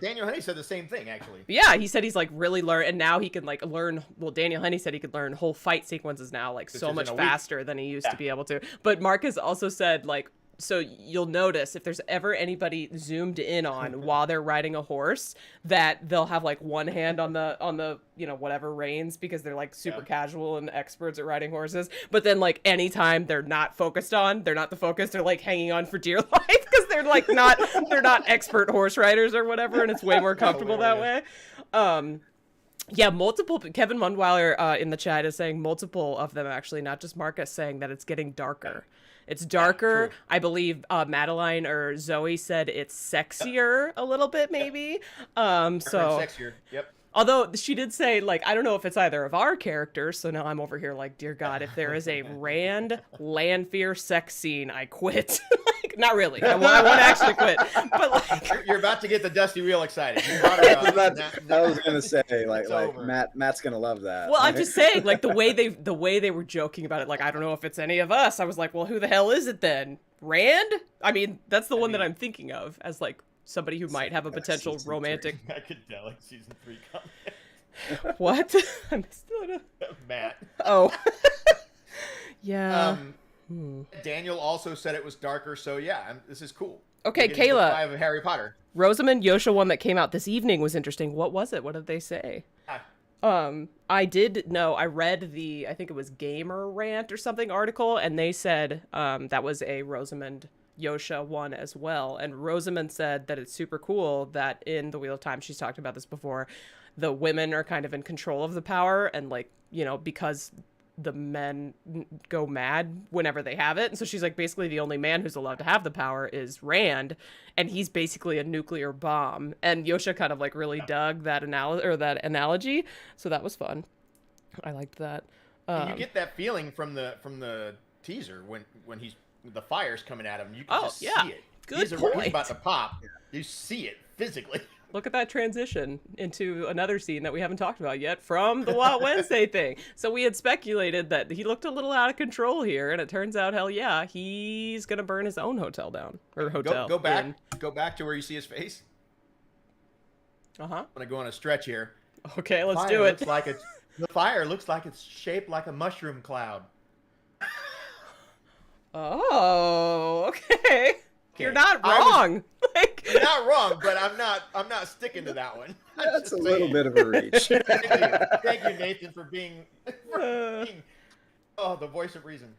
Daniel Henney said the same thing actually. Yeah, he said he's like really learned, and now he can like learn. Well, Daniel Henney said he could learn whole fight sequences now like so much faster than he used to be able to. But Marcus also said like so you'll notice if there's ever anybody zoomed in on while they're riding a horse, that they'll have like one hand on the whatever reins, because they're like super casual and experts at riding horses. But then like anytime they're not the focus, they're like hanging on for dear life, because they're not expert horse riders or whatever, and it's way more comfortable that way. Yeah, multiple. Kevin Mundweiler in the chat is saying multiple of them, actually, not just Marcus, saying that it's getting darker. It's darker. I believe Madeline or Zoe said it's sexier a little bit, maybe. Sexier. Yep. Although she did say, like, I don't know if it's either of our characters, so now I'm over here like, dear God, if there is a Rand Lanfear sex scene, I quit. Like, not really. I won't actually quit. But like, you're about to get the Dusty Wheel excited. You brought her up. I was gonna say, like Matt's gonna love that. Well, I'm just saying, like, the way they were joking about it, like, I don't know if it's any of us. I was like, well, who the hell is it then? Rand? I mean, that's the one that I'm thinking of as like somebody who might have a potential romantic. Psychedelic season 3 comment. What? I missed it. Matt. Oh. Yeah. Daniel also said it was darker, so yeah, this is cool. Okay, Kayla. 5 of Harry Potter. Rosamund Yosha one that came out this evening was interesting. What was it? What did they say? I did know, I read I think it was Gamer Rant or something article, and they said that was a Rosamund Yosha one as well. And Rosamund said that it's super cool that in the Wheel of Time, she's talked about this before, the women are kind of in control of the power, and like, because the men go mad whenever they have it. And so she's like, basically the only man who's allowed to have the power is Rand, and he's basically a nuclear bomb. And Yosha kind of like really dug that analogy. So that was fun. I liked that. You get that feeling from the teaser when the fire's coming at him. You can just see it. Good point. He's about to pop. You see it physically. Look at that transition into another scene that we haven't talked about yet from the WoT Wednesday thing. So we had speculated that he looked a little out of control here, and it turns out, hell yeah, he's gonna burn his own hotel down, or hotel. Go back to where you see his face. I'm gonna go on a stretch here. Okay, let's do it. The fire looks like it's shaped like a mushroom cloud. Oh, okay. You're not wrong. You're not wrong, but I'm not sticking to that one. That's a little bit of a reach. Thank you, Nathan, for being the voice of reason.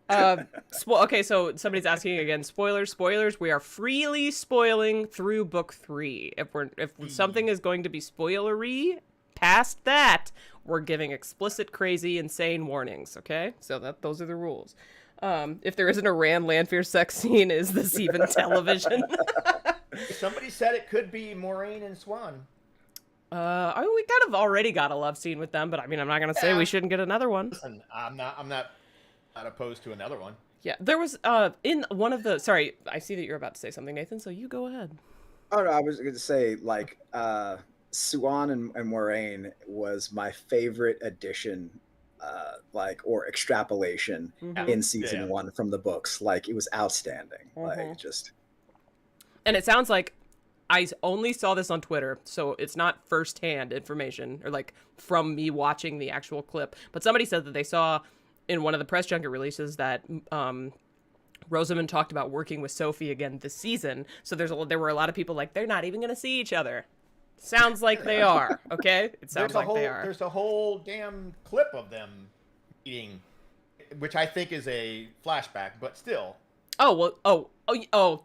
Okay, so somebody's asking again, spoilers. We are freely spoiling through book 3. If something is going to be spoilery past that, we're giving explicit, crazy, insane warnings. Okay, so those are the rules. If there isn't a Rand Lanfear sex scene, is this even television? Somebody said it could be Moraine and Swan. We kind of already got a love scene with them, but I mean, I'm not gonna say we shouldn't get another one. Listen, I'm not opposed to another one. Yeah, there was in one of the. Sorry, I see that you're about to say something, Nathan. So you go ahead. Oh no, I was going to say like Swan and Moraine was my favorite addition. Or extrapolation in season 1 from the books. Like, it was outstanding. And it sounds like I only saw this on Twitter, so it's not firsthand information or like from me watching the actual clip, but somebody said that they saw in one of the press junket releases that Rosamund talked about working with Sophie again this season. So there were a lot of people like, they're not even going to see each other. Sounds like they are, okay? It sounds like they are. There's a whole damn clip of them eating, which I think is a flashback, but still. Oh,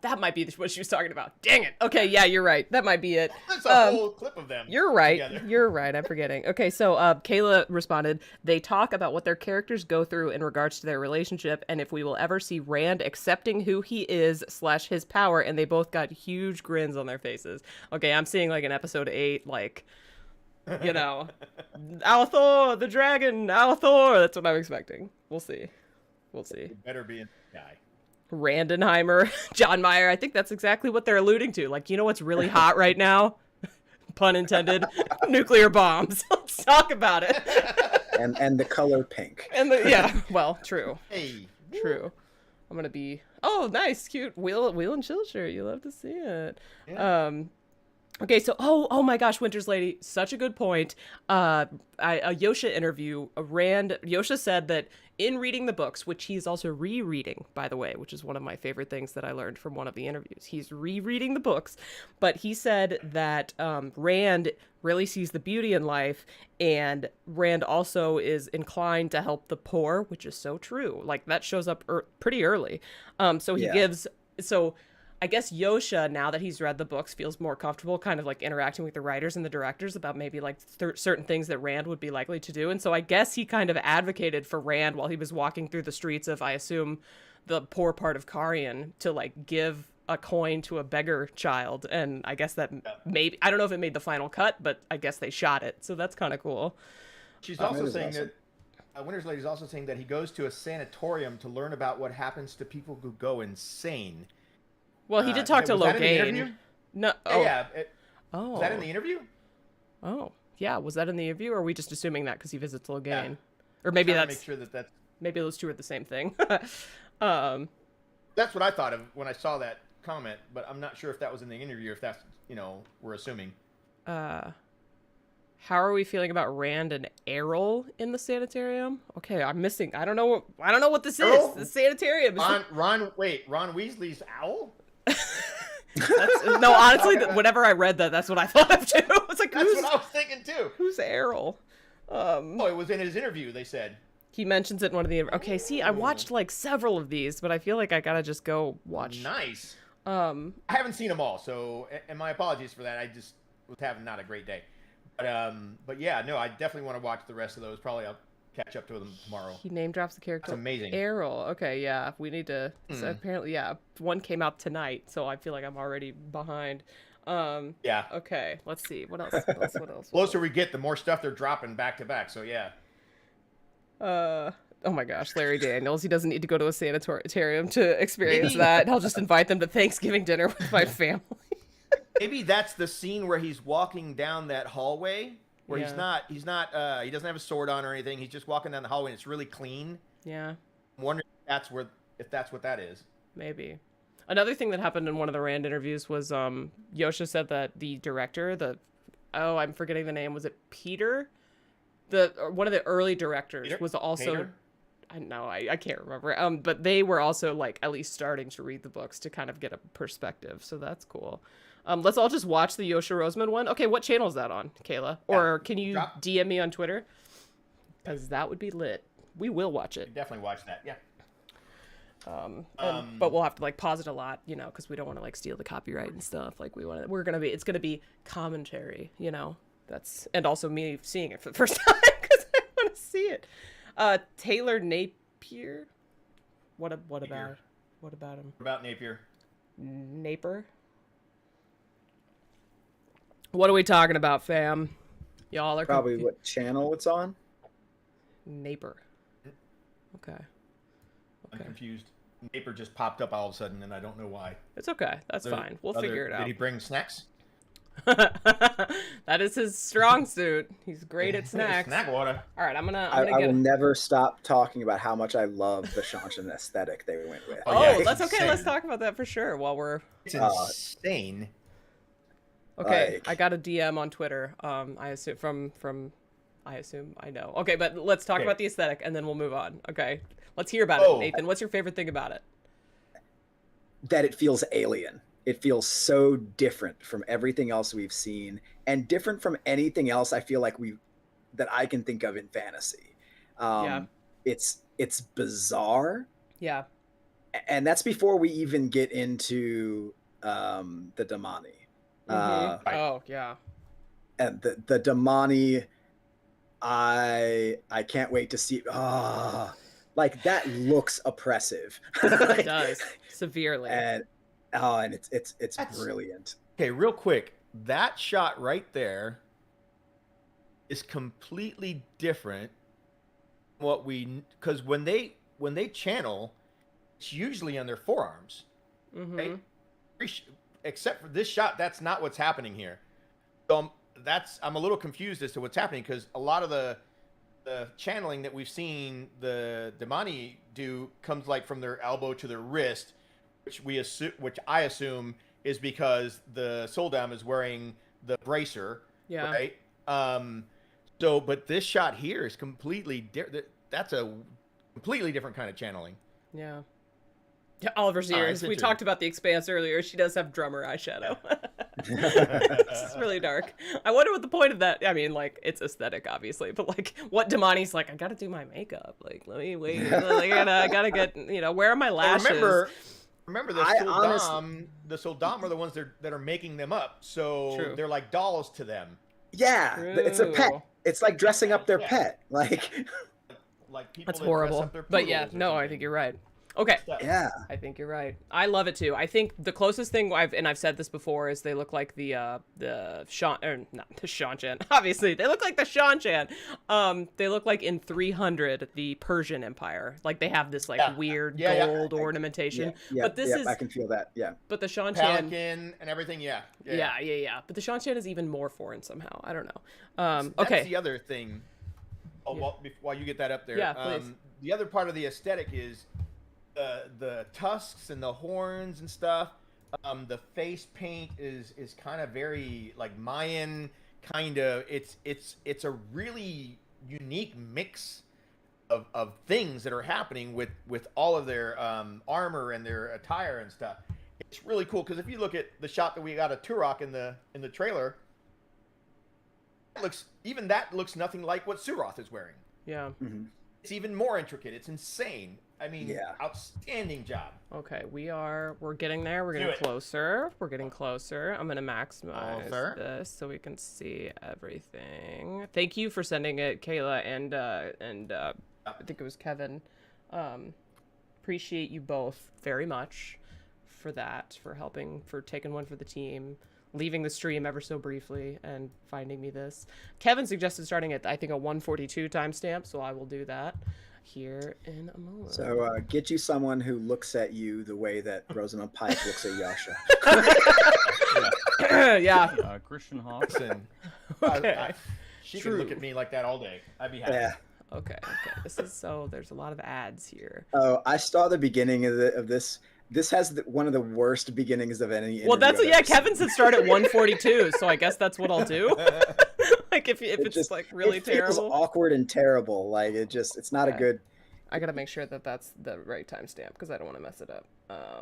that might be what she was talking about. Dang it. Okay, yeah, you're right. That might be it. There's a whole clip of them. You're right. Together. You're right. I'm forgetting. Okay, so Kayla responded, they talk about what their characters go through in regards to their relationship and if we will ever see Rand accepting who he is / his power, and they both got huge grins on their faces. Okay, I'm seeing like in episode 8, like, Alethor, the dragon, Alethor. That's what I'm expecting. We'll see. It better be a guy. Randenheimer, John Mayer. I think that's exactly what they're alluding to. Like, what's really hot right now? Pun intended. Nuclear bombs. Let's talk about it. and the color pink. Well, true. Hey. True. I'm gonna be. Oh, nice, cute Wheel and Chill shirt. You love to see it. Yeah. Okay, so oh my gosh, Winter's Lady, such a good point. A Yosha interview, Yosha said that in reading the books, which he's also rereading, by the way, which is one of my favorite things that I learned from one of the interviews. He's rereading the books, but he said that Rand really sees the beauty in life, and Rand also is inclined to help the poor, which is so true. Like that shows up pretty early. So he gives I guess Yosha, now that he's read the books, feels more comfortable kind of like interacting with the writers and the directors about maybe like certain things that Rand would be likely to do. And so I guess he kind of advocated for Rand while he was walking through the streets of, I assume, the poor part of Carian to like give a coin to a beggar child. And I guess that maybe, I don't know if it made the final cut, but I guess they shot it. So that's kind of cool. She's also saying that Winter's Lady's also saying that he goes to a sanatorium to learn about what happens to people who go insane. Well, he did talk to Logain. No. Oh. Yeah. Was that in the interview? Oh, yeah. Was that in the interview, or are we just assuming that because he visits Logain? Yeah. Or maybe that's make sure that's maybe those two are the same thing. That's what I thought of when I saw that comment, but I'm not sure if that was in the interview. If that's we're assuming. How are we feeling about Rand and Errol in the sanitarium? Okay, I'm missing. I don't know what this is. The sanitarium. Ron Weasley's owl. No, honestly, whenever I read that, that's what I thought of too. It's like, that's what I was thinking too. Who's Errol? It was in his interview. They said he mentions it in one of the. Okay, see, I watched like several of these, but I feel like I gotta just go watch. Nice. I haven't seen them all, so and my apologies for that. I just was having not a great day. But yeah, no, I definitely want to watch the rest of those. Probably I'll catch up to them tomorrow. He name drops the character. That's amazing. Errol. Okay, yeah, we need to. So apparently, yeah, one came out tonight, so I feel like I'm already behind. Yeah. Okay, let's see. What else? What else? The closer we get, the more stuff they're dropping back to back. So yeah. Oh my gosh, Larry Daniels. He doesn't need to go to a sanitarium to experience that. I'll just invite them to Thanksgiving dinner with my family. Maybe that's the scene where he's walking down that hallway where he doesn't have a sword on or anything. He's just walking down the hallway and it's really clean. Yeah. I'm wondering if that's what that is. Maybe. Another thing that happened in one of the Rand interviews was Yosha said that the director, I'm forgetting the name, was it Peter? One of the early directors was also Peter? I can't remember. But they were also like at least starting to read the books to kind of get a perspective. So that's cool. Let's all just watch the Yosha Roseman one. Okay, what channel is that on, Kayla? Or can you DM me on Twitter? Because that would be lit. We will watch it. Definitely watch that. Yeah. But we'll have to like pause it a lot, because we don't want to like steal the copyright and stuff. Like it's gonna be commentary, and also me seeing it for the first time because I want to see it. Taylor Napier. What about him? What about Napier? Napier. What are we talking about, fam? Y'all are probably what channel it's on. Napier. Okay. I'm confused. Napier just popped up all of a sudden, and I don't know why. It's okay. That's fine. We'll figure it out. Did he bring snacks? That is his strong suit. He's great at snacks. Snack water. All right, I will never stop talking about how much I love the Seanchan aesthetic they went with. That's okay. Let's talk about that for sure while we're. It's insane. Okay, I got a DM on Twitter. I assume I assume I know. Okay, but let's talk about the aesthetic and then we'll move on. Okay, let's hear about it, Nathan. What's your favorite thing about it? That it feels alien. It feels so different from everything else we've seen, and different from anything else I feel like that I can think of in fantasy. It's bizarre. Yeah. And that's before we even get into the Damani. Oh yeah. And the Damani, I can't wait to see. Like that looks oppressive. It does severely. And it's brilliant. Okay, real quick, that shot right there is completely different. Because when they channel, it's usually on their forearms, right? Except for this shot, that's not what's happening here. So I'm a little confused as to what's happening because a lot of the channeling that we've seen the Damani do comes like from their elbow to their wrist, which I assume is because the Soldam is wearing the bracer, Yeah. right? So, but this shot here is completely that's a completely different kind of channeling. Yeah. Yeah, Oliver's ears. We talked about the Expanse earlier. She does have drummer eyeshadow. It's really dark. I wonder what the point of that. I mean, like, it's aesthetic, obviously, but like, what Damani's like, I gotta do my makeup. Like, let me wait. Like, I gotta get, where are my lashes? Remember the Soldam are the ones that are making them up, so they're like dolls to them. Yeah, it's a pet. It's like dressing up their pet. Like people. That's horrible. But yeah, no, I think you're right. Okay. Yeah. I think you're right. I love it too. I think the closest thing I've said this before is they look like the Seanchan. Obviously, they look like the Seanchan. They look like in 300 the Persian Empire. Like they have this like weird gold ornamentation. But this is I can feel that. Yeah. But the Seanchan Pelican and everything. Yeah. But the Seanchan is even more foreign somehow. I don't know. That's okay. the other thing. While you get that up there. Yeah, please. The other part of the aesthetic is the tusks and the horns and stuff. The face paint is kind of very like Mayan kind of. It's a really unique mix of things that are happening with all of their armor and their attire and stuff. It's really cool because if you look at the shot that we got of Turok in the trailer, that looks nothing like what Suroth is wearing. Yeah. Mm-hmm. It's even more intricate. It's insane. I mean, outstanding job. Okay, we're getting there. We're getting closer. We're getting closer. I'm gonna maximize this so we can see everything. Thank you for sending it, Kayla, and I think it was Kevin. Appreciate you both very much for that, for helping, for taking one for the team, leaving the stream ever so briefly and finding me this. Kevin suggested starting at, I think, a 142 timestamp, so I will do that here in a moment. So get you someone who looks at you the way that Rosamund Pike looks at Yasha. Yeah. Christian Hawkson. Okay. She can look at me like that all day. I'd be happy. Yeah. Okay. This is there's a lot of ads here. Oh, I saw the beginning of this. This has one of the worst beginnings of any interview. Well, that's Kevin said start at 142, so I guess that's what I'll do. Like if it's just like really terrible. It feels awkward and terrible. Like it's not a good. I gotta make sure that that's the right timestamp because I don't want to mess it up.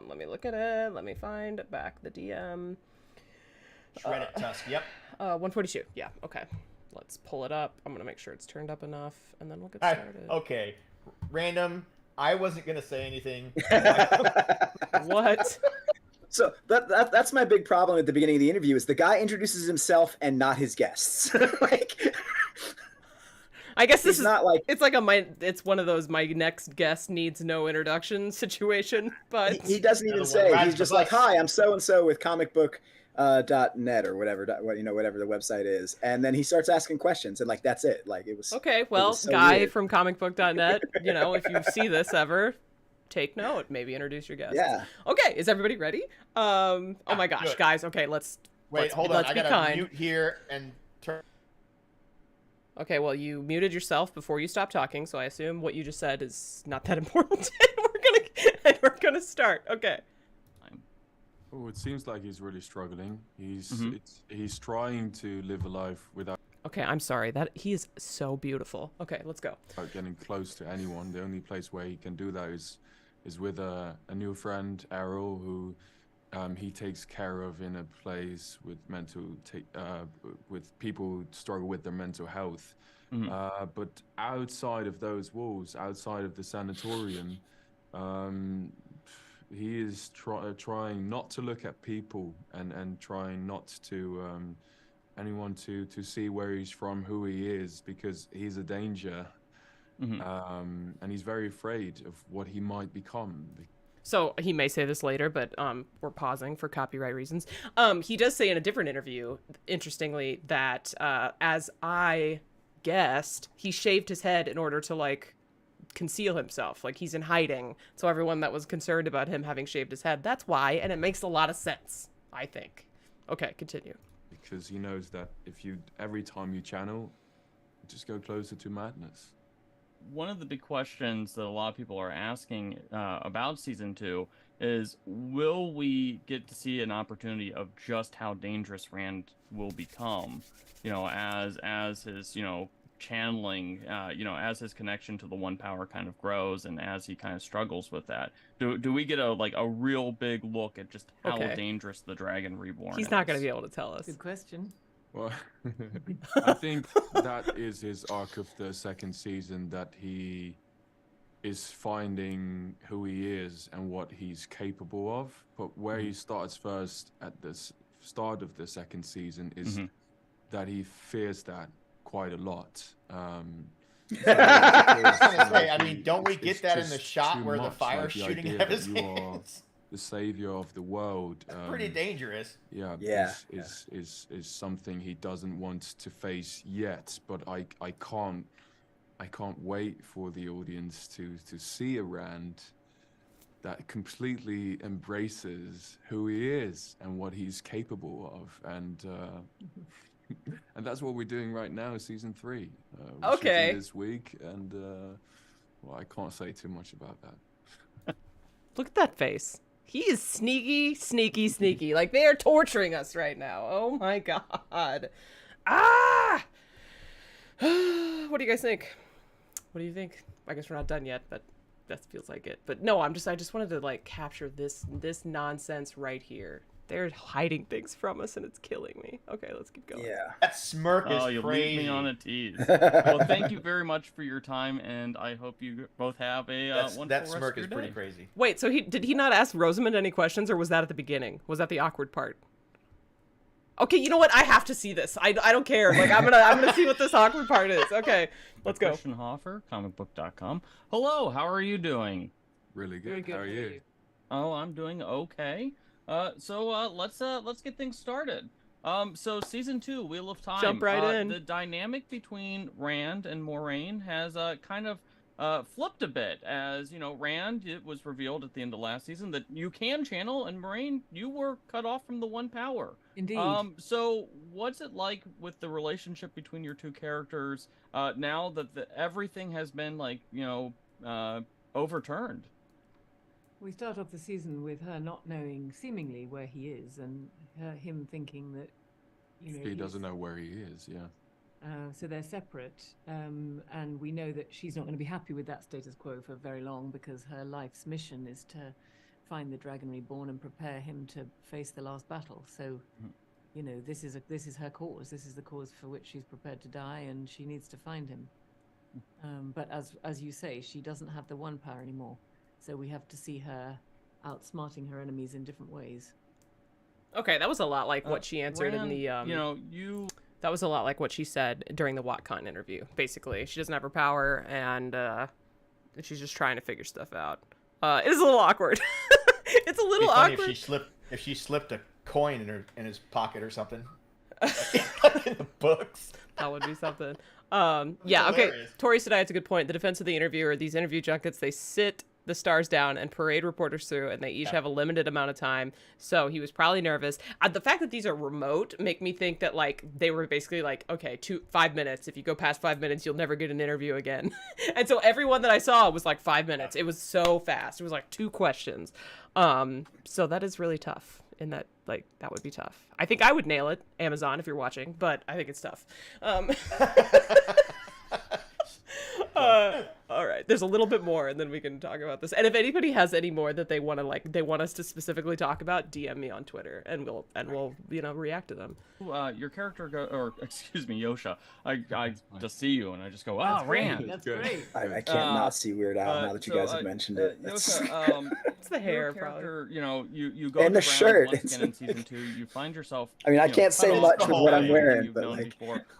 Let me look at it. Let me find back the DM. Shred it, Tusk. Yep. 142. Yeah. Okay. Let's pull it up. I'm gonna make sure it's turned up enough, and then we'll get started. Okay. Random. I wasn't gonna say anything. What? So that's my big problem at the beginning of the interview is the guy introduces himself and not his guests. I guess this is not like it's one of those my next guest needs no introduction situation, but he doesn't even say. He's just like, "Hi, I'm so and so with comicbook.net or whatever whatever the website is," and then he starts asking questions and like that's it. Like it was okay. Well, so guy weird. From comicbook.net, if you see this ever, take note. Maybe introduce your guests. Yeah. Okay. Is everybody ready? Oh my gosh, good. guys. Okay, let's hold on. Let's I be gotta kind. mute here and turn. Okay, well, you muted yourself before you stopped talking, so I assume what you just said is not that important. We're gonna start. Okay. Oh, it seems like he's really struggling. He's trying to live a life without. Okay, I'm sorry. That he is so beautiful. Okay, let's go. Getting close to anyone. The only place where he can do that is with a new friend, Errol, who he takes care of in a place with with people who struggle with their mental health. But outside of those walls, outside of the sanatorium, he is trying not to look at people and trying not to anyone to see where he's from, who he is, because he's a danger. And he's very afraid of what he might become. So he may say this later, but we're pausing for copyright reasons. He does say in a different interview, interestingly, that as I guessed, he shaved his head in order to like conceal himself, like he's in hiding. So everyone that was concerned about him having shaved his head, that's why, and it makes a lot of sense, I think. Okay, continue. Because he knows that every time you channel, just go closer to madness. one of the big questions that a lot of people are asking about season 2 is, will we get to see an opportunity of just how dangerous Rand will become, as his, channeling, as his connection to the One Power kind of grows and as he kind of struggles with that? Do we get a real big look at just how dangerous the Dragon Reborn is? He's not going to be able to tell us. Good question. Well, I think that is his arc of the second season, that he is finding who he is and what he's capable of. But where he starts first at the start of the second season is that he fears that quite a lot. I was gonna say, I mean, don't we get that in the shot where the fire's shooting at his hands? The savior of the world. That's pretty dangerous. Is something he doesn't want to face yet. But I can't wait for the audience to see a Rand that completely embraces who he is and what he's capable of, and that's what we're doing right now, season 3. We're shooting this week, and well, I can't say too much about that. Look at that face. He is sneaky, sneaky, sneaky. Like, they are torturing us right now. Oh my god. Ah! What do you guys think? What do you think? I guess we're not done yet, but that feels like it. But no, I just wanted to like capture this nonsense right here. They're hiding things from us, and it's killing me. Okay, let's keep going. Yeah. That smirk is you crazy. leave me on a tease. Well, thank you very much for your time, and I hope you both have a wonderful that rest smirk of your is pretty day. crazy. Wait, so did he not ask Rosamund any questions, or was that at the beginning? Was that the awkward part? Okay, you know what? I have to see this. I don't care. Like, I'm gonna see what this awkward part is. Okay, let's go. Christian Hoffer, comicbook.com. Hello, how are you doing? Really good. How are you? Oh, I'm doing okay. So let's get things started. So season 2, Wheel of Time. Jump right in. The dynamic between Rand and Moiraine has kind of flipped a bit, as Rand, it was revealed at the end of last season that you can channel, and Moiraine, you were cut off from the One Power. Indeed. So what's it like with the relationship between your two characters now that everything has been overturned? We start off the season with her not knowing seemingly where he is, and him thinking that he doesn't know where he is. So they're separate, and we know that she's not going to be happy with that status quo for very long, because her life's mission is to find the Dragon Reborn and prepare him to face the last battle. So, this is her cause. This is the cause for which she's prepared to die, and she needs to find him. But as you say, she doesn't have the One Power anymore. So we have to see her outsmarting her enemies in different ways. Okay, that was a lot like what she answered Rand, in the That was a lot like what she said during the WoTCon interview. Basically, she doesn't have her power, and she's just trying to figure stuff out. It is a little awkward. It's a little awkward. If she slipped a coin in his pocket or something. In the books. That would be something. Yeah. Okay. Tori said it's a good point. The defense of the interviewer: these interview junkets, they sit the stars down and parade reporters through, and they each have a limited amount of time. So he was probably nervous. The fact that these are remote make me think that like they were basically like, okay, 5 minutes. If you go past 5 minutes, you'll never get an interview again. And so everyone that I saw was like 5 minutes. It was so fast. It was like 2 questions. So that is really tough. In that, like, that would be tough. I think I would nail it, Amazon, if you're watching, but I think it's tough. All right, there's a little bit more, and then we can talk about this. And if anybody has any more that they want us to specifically talk about, DM me on Twitter, and we'll react to them. Your character excuse me, Yosha. I just see you and I just go, wow, Rand. That's great. I can't not see Weird Al now that you guys have mentioned it. Yosha, it's the hair, probably. You go and the shirt. Once again in season 2. You find yourself. I mean, I can't say much with what I'm wearing, but like,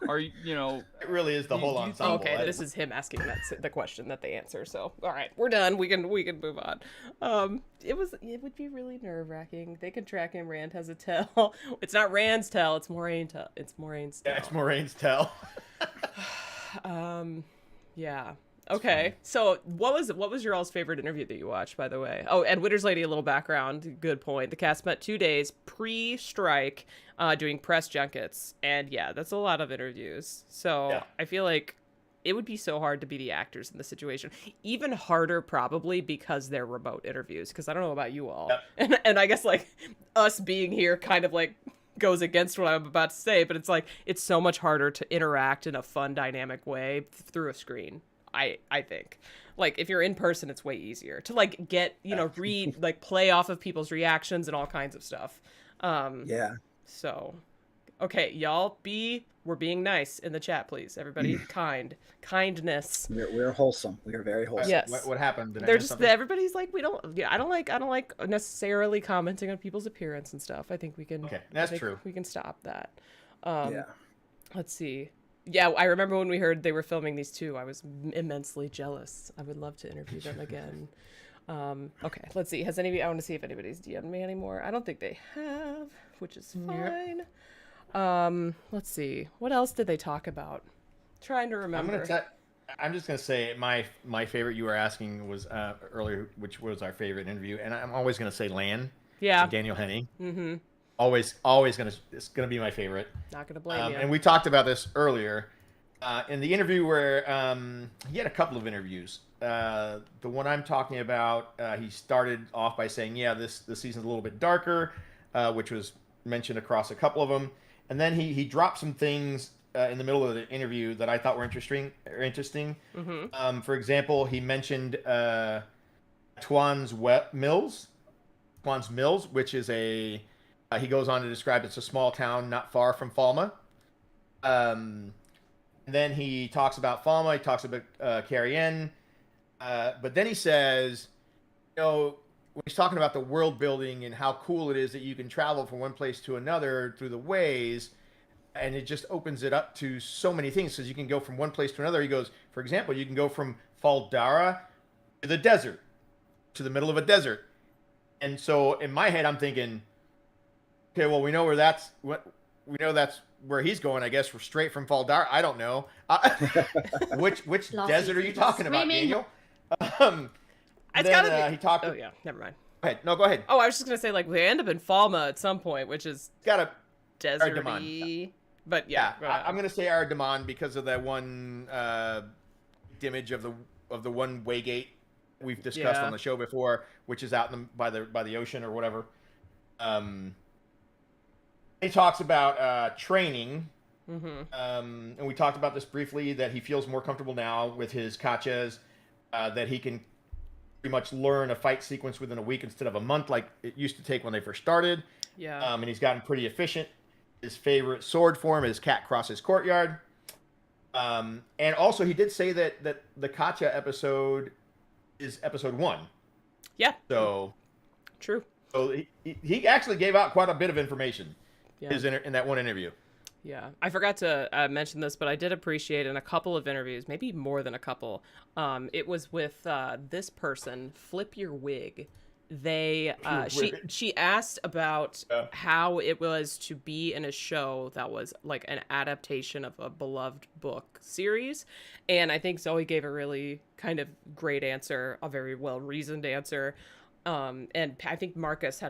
are you it really is the whole ensemble. Okay, this is him asking the question that they answer. So, all right, we're done. We can move on. It would be really nerve-wracking. They could track him. Rand has a tell. It's not Rand's tell. It's Moiraine's tell. It's Moiraine's tell. Yeah, it's Moiraine's tell. Yeah. Okay. So what was your all's favorite interview that you watched, by the way? Oh, and Winter's Lady, a little background. Good point. The cast spent 2 days pre-strike doing press junkets. And yeah, that's a lot of interviews. So yeah. I feel like it would be so hard to be the actors in the situation. Even harder probably because they're remote interviews, because I don't know about you all. Yep. And I guess like us being here kind of like goes against what I'm about to say, but it's like it's so much harder to interact in a fun, dynamic way through a screen. I think. Like if you're in person, it's way easier to like get, read, like play off of people's reactions and all kinds of stuff. Yeah. So, okay, y'all we're being nice in the chat, please. Everybody, kindness. We're wholesome. We are very wholesome. Yes. What happened? They're just everybody's like I don't like necessarily commenting on people's appearance and stuff. I think we can. Okay, that's true. We can stop that. Yeah. Let's see. Yeah, I remember when we heard they were filming these two, I was immensely jealous. I would love to interview them again. Okay, let's see. I want to see if anybody's DM'd me anymore. I don't think they have, which is fine. Let's see. What else did they talk about? Trying to remember. I'm just gonna say my favorite you were asking was earlier, which was our favorite interview, and I'm always gonna say Lan. Yeah. Daniel Henney. Mm-hmm. Always it's gonna be my favorite. Not gonna blame you. And we talked about this earlier in the interview where he had a couple of interviews. The one I'm talking about, he started off by saying, "Yeah, this season's a little bit darker," which was mentioned across a couple of them, and then he dropped some things in the middle of the interview that I thought were interesting. Mm-hmm. For example, he mentioned Tuan's Mills, which is he goes on to describe it's a small town not far from Falma. And then he talks about Falma. He talks about Carrion. But then he says, when he's talking about the world building and how cool it is that you can travel from one place to another through the ways, and it just opens it up to so many things. So you can go from one place to another. He goes, for example, you can go from Faldara to the desert, to the middle of a desert. And so in my head, I'm thinking, okay, well, we know that's where he's going. I guess we're straight from Faldara. I don't know. Which desert are you talking about, Daniel? It's gotta be. He talked. Oh yeah, never mind. Go ahead. No, go ahead. Oh, I was just gonna say like we end up in Falma at some point, which is gotta deserty. But yeah, I'm gonna say Ardamon because of that one image of the one waygate we've discussed on the show before, which is out by the ocean or whatever. He talks about training, and we talked about this briefly, that he feels more comfortable now with his kachas, that he can pretty much learn a fight sequence within a week instead of a month like it used to take when they first started. Yeah. And he's gotten pretty efficient. His favorite sword form is Cat Crosses Courtyard. And also he did say that the kacha episode is episode 1. Yeah. So true. So he actually gave out quite a bit of information. Yeah. In that one interview. Yeah, I forgot to mention this, but I did appreciate in a couple of interviews, maybe more than a couple. It was with this person, Flip Your Wig. She asked about how it was to be in a show that was like an adaptation of a beloved book series, and I think Zoe gave a really kind of great answer, a very well reasoned answer. And I think Marcus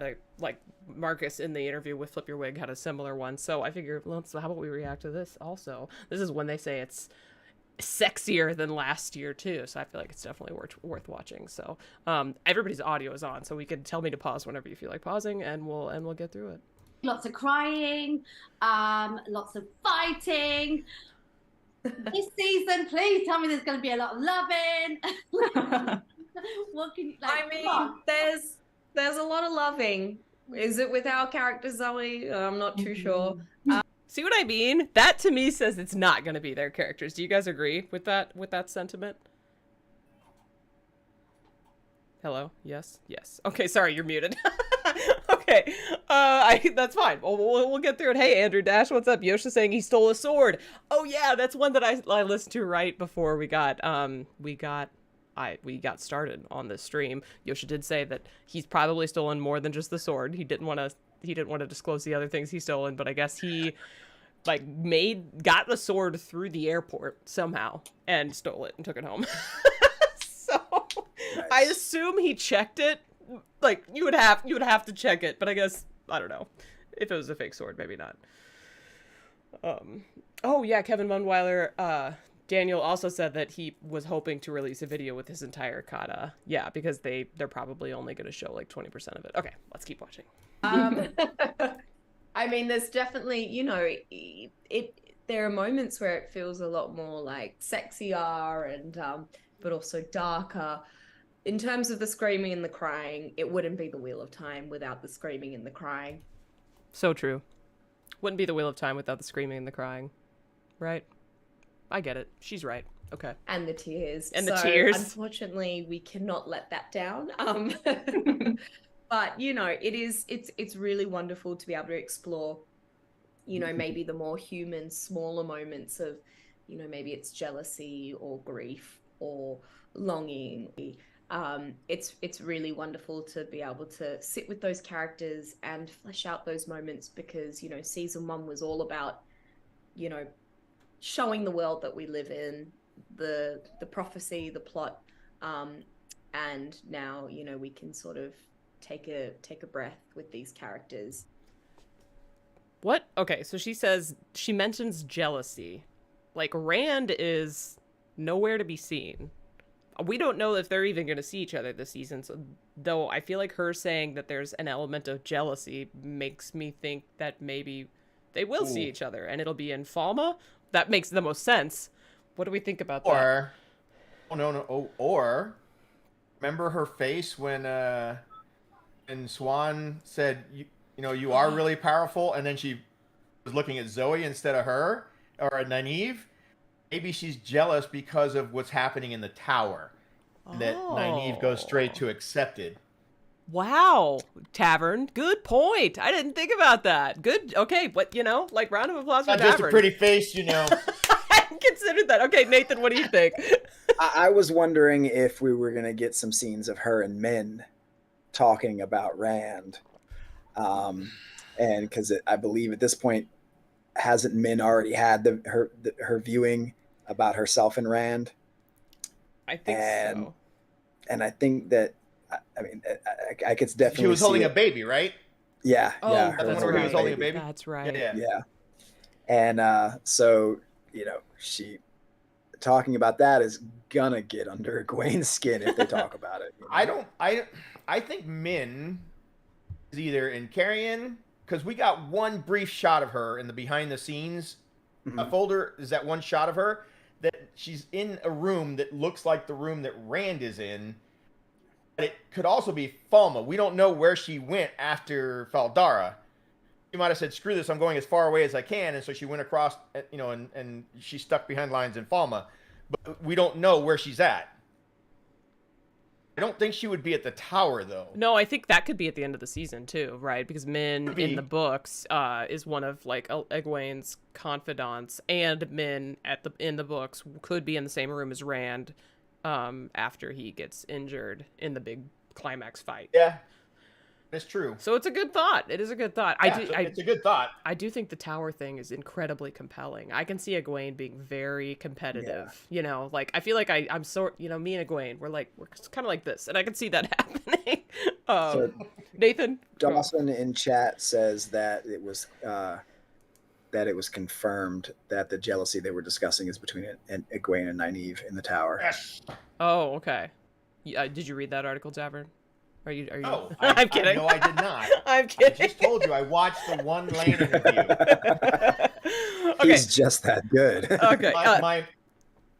in the interview with Flip Your Wig had a similar one. So I figured, how about we react to this also? This is when they say it's sexier than last year too. So I feel like it's definitely worth watching. So everybody's audio is on, so we can tell me to pause whenever you feel like pausing, and we'll get through it. Lots of crying, lots of fighting. This season, please tell me there's going to be a lot of loving. What can you, I mean, there's a lot of loving. Is it with our character Zoe? I'm not too sure. See what I mean? That to me says it's not going to be their characters. Do you guys agree with that sentiment? Hello? Yes? Yes. Okay, sorry, you're muted. Okay, that's fine. We'll get through it. Hey, Andrew Dash, what's up? Yosha saying he stole a sword. Oh yeah, that's one that I listened to right before we got started on this stream. Yosha did say that he's probably stolen more than just the sword. He didn't want to disclose the other things he's stolen, but I guess he got the sword through the airport somehow and stole it and took it home. So nice. I assume he checked it. Like you would have to check it, but I guess I don't know if it was a fake sword, maybe not. Oh yeah, Kevin Munweiler Daniel also said that he was hoping to release a video with his entire kata. Yeah, because they're probably only going to show like 20% of it. Okay, let's keep watching. I mean, there's definitely, you know, there are moments where it feels a lot more like sexier and but also darker. In terms of the screaming and the crying, it wouldn't be the Wheel of Time without the screaming and the crying. So true. Wouldn't be the Wheel of Time without the screaming and the crying. Right? I get it. She's right. Okay. And the tears. And the tears. Unfortunately, we cannot let that down. But, you know, it's really wonderful to be able to explore, you know, maybe the more human, smaller moments of, you know, maybe it's jealousy or grief or longing. It's really wonderful to be able to sit with those characters and flesh out those moments because, you know, season 1 was all about, you know, showing the world that we live in, the prophecy, the plot, and now, you know, we can sort of take a breath with these characters. What? Okay, so she mentions jealousy. Like, Rand is nowhere to be seen. We don't know if they're even going to see each other this season, so, though I feel like her saying that there's an element of jealousy makes me think that maybe they will see each other, and it'll be in Falma. That makes the most sense. What do we think about that? Or remember her face when Swan said, you know, you are really powerful, and then she was looking at Zoe instead of her, or Nynaeve. Maybe she's jealous because of what's happening in the tower. That Nynaeve goes straight to accepted. Wow, Tavern. Good point. I didn't think about that. Good. Okay, but, you know, like, round of applause for Not Tavern. just a pretty face, you know. I hadn't considered that. Okay, Nathan, what do you think? I was wondering if we were going to get some scenes of her and Min talking about Rand. And because I believe at this point, hasn't Min already had her viewing about herself and Rand? I think so. And I think that, I mean, I could definitely She was holding see a baby, right? Yeah. Oh, yeah. that's He right. was holding a baby? That's right. Yeah. And so, you know, she talking about that is gonna get under Egwene's skin if they talk about it. You know? I think Min is either in Carrion, because we got one brief shot of her in the behind the scenes folder. Is that one shot of her that she's in a room that looks like the room that Rand is in? But it could also be Falma. We don't know where she went after Faldara. She might have said, screw this, I'm going as far away as I can. And so she went across, you know, and she's stuck behind lines in Falma. But we don't know where she's at. I don't think she would be at the tower, though. No, I think that could be at the end of the season, too, right? Because Min, in the books, is one of, like, Egwene's confidants. And Min, in the books, could be in the same room as Rand after he gets injured in the big climax fight. Yeah, it's true. So it's a good thought. It is a good thought. Yeah, it's a good thought. I do think the tower thing is incredibly compelling. I can see Egwene being very competitive. You know, like, I feel like I'm you know, me and Egwene, we're kind of like this, and I can see that happening. So Nathan? Dawson in chat says that it was confirmed that the jealousy they were discussing is between Egwene and Nynaeve in the tower. Yes. Oh, okay. Did you read that article, Tavern? Are you? No, I'm kidding. No, I did not. I'm kidding. I just told you I watched the one Lane interview. Okay. He's just that good. Okay. I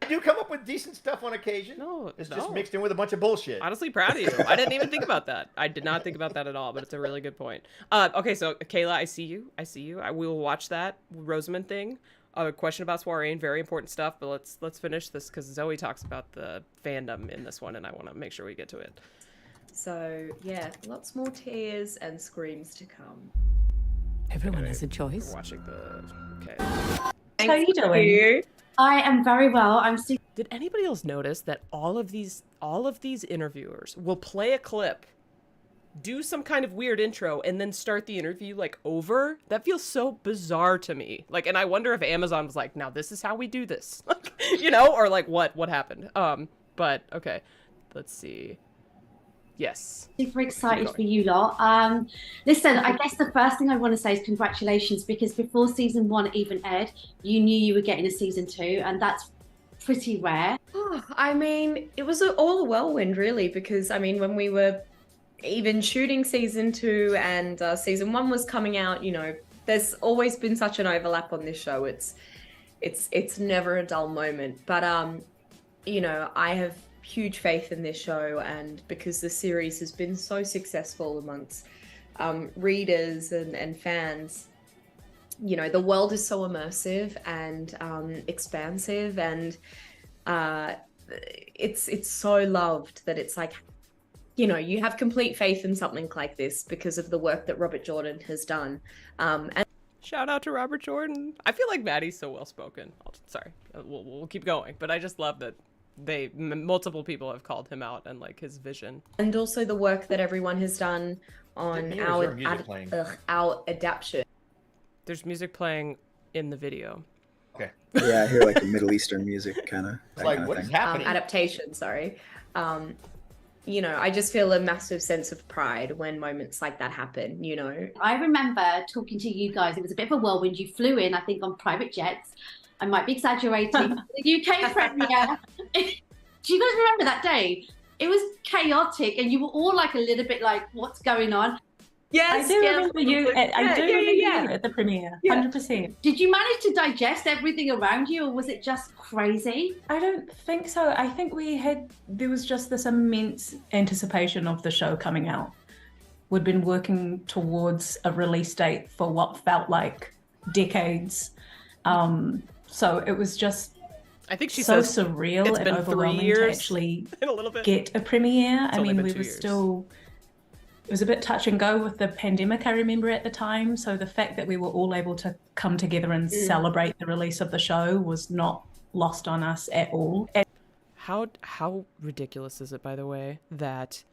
do come up with decent stuff on occasion. No, it's just mixed in with a bunch of bullshit. Honestly, proud of you. I didn't even think about that. I did not think about that at all, but it's a really good point. Okay, so Kayla, I see you. We will watch that Rosamund thing. A question about Soireen, very important stuff, but let's finish this because Zoe talks about the fandom in this one, and I want to make sure we get to it. So, yeah, lots more tears and screams to come. Everyone has a choice. We're watching the... Okay. How are you doing? I am very well. Did anybody else notice that all of these interviewers will play a clip, do some kind of weird intro, and then start the interview, like, over? That feels so bizarre to me. Like, and I wonder if Amazon was like, now this is how we do this. You know? Or, like, what happened? But, okay. Let's see. Yes. Super excited for you lot. Listen, I guess the first thing I want to say is congratulations, because before season 1 even aired, you knew you were getting a season 2, and that's pretty rare. I mean, it was all a whirlwind, really, because I mean, when we were even shooting season 2 and season 1 was coming out, you know, there's always been such an overlap on this show. It's never a dull moment. But you know, I have huge faith in this show, and because the series has been so successful amongst readers and fans, you know, the world is so immersive and expansive, and it's so loved that it's like, you know, you have complete faith in something like this because of the work that Robert Jordan has done. And shout out to Robert Jordan. I feel like Maddie's so well spoken. Sorry, we'll keep going, but I just love that multiple people have called him out and like his vision, and also the work that everyone has done on our adaptation. There's music playing in the video. Okay. Yeah, I hear like the Middle Eastern music kind of. It's like, what is happening? Adaptation, sorry. You know, I just feel a massive sense of pride when moments like that happen, you know. I remember talking to you guys. It was a bit of a whirlwind. You flew in, I think, on private jets. I might be exaggerating. The UK premiere. Do you guys remember that day? It was chaotic, and you were all like a little bit like, what's going on? Yes, I do remember you. I do remember you at the premiere. 100%. Did you manage to digest everything around you, or was it just crazy? I don't think so. I think there was just this immense anticipation of the show coming out. We'd been working towards a release date for what felt like decades. So it was just I think she so says surreal it's and been 3 overwhelming years to actually in a little bit. get a premiere. I only mean, been we 2 were years. still... It was a bit touch and go with the pandemic, I remember, at the time. So the fact that we were all able to come together and celebrate the release of the show was not lost on us at all. How ridiculous is it, by the way, that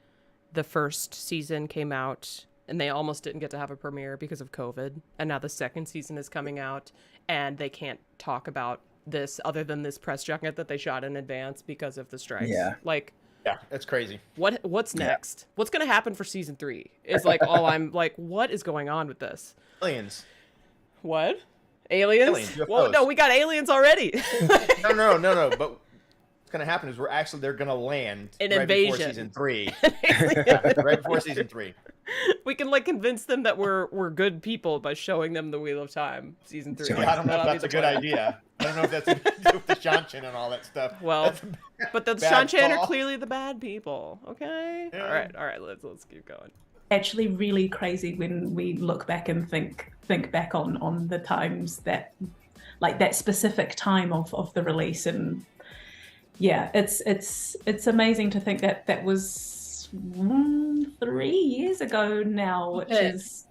the first season came out and they almost didn't get to have a premiere because of COVID, and now the second season is coming out and they can't talk about this other than this press junket that they shot in advance because of the strikes. Yeah. Like, yeah, that's crazy. What's next? Yeah. What's gonna happen for season 3? Is like all I'm like, what is going on with this? Aliens. What? Aliens? Well, no, we got aliens already. No. But what's gonna happen is they're gonna land an right invasion before season 3. Right before season 3. We can like convince them that we're good people by showing them the Wheel of Time season 3. Yeah, I don't know if that's a good idea. I don't know if that's a good idea with the Seanchan and all that stuff. Well, but the Seanchan are clearly the bad people. Okay. Yeah. All right. Let's keep going. Actually, really crazy when we look back and think back on the times that, like that specific time of the release, and yeah, it's amazing to think that was 3 years ago now, which is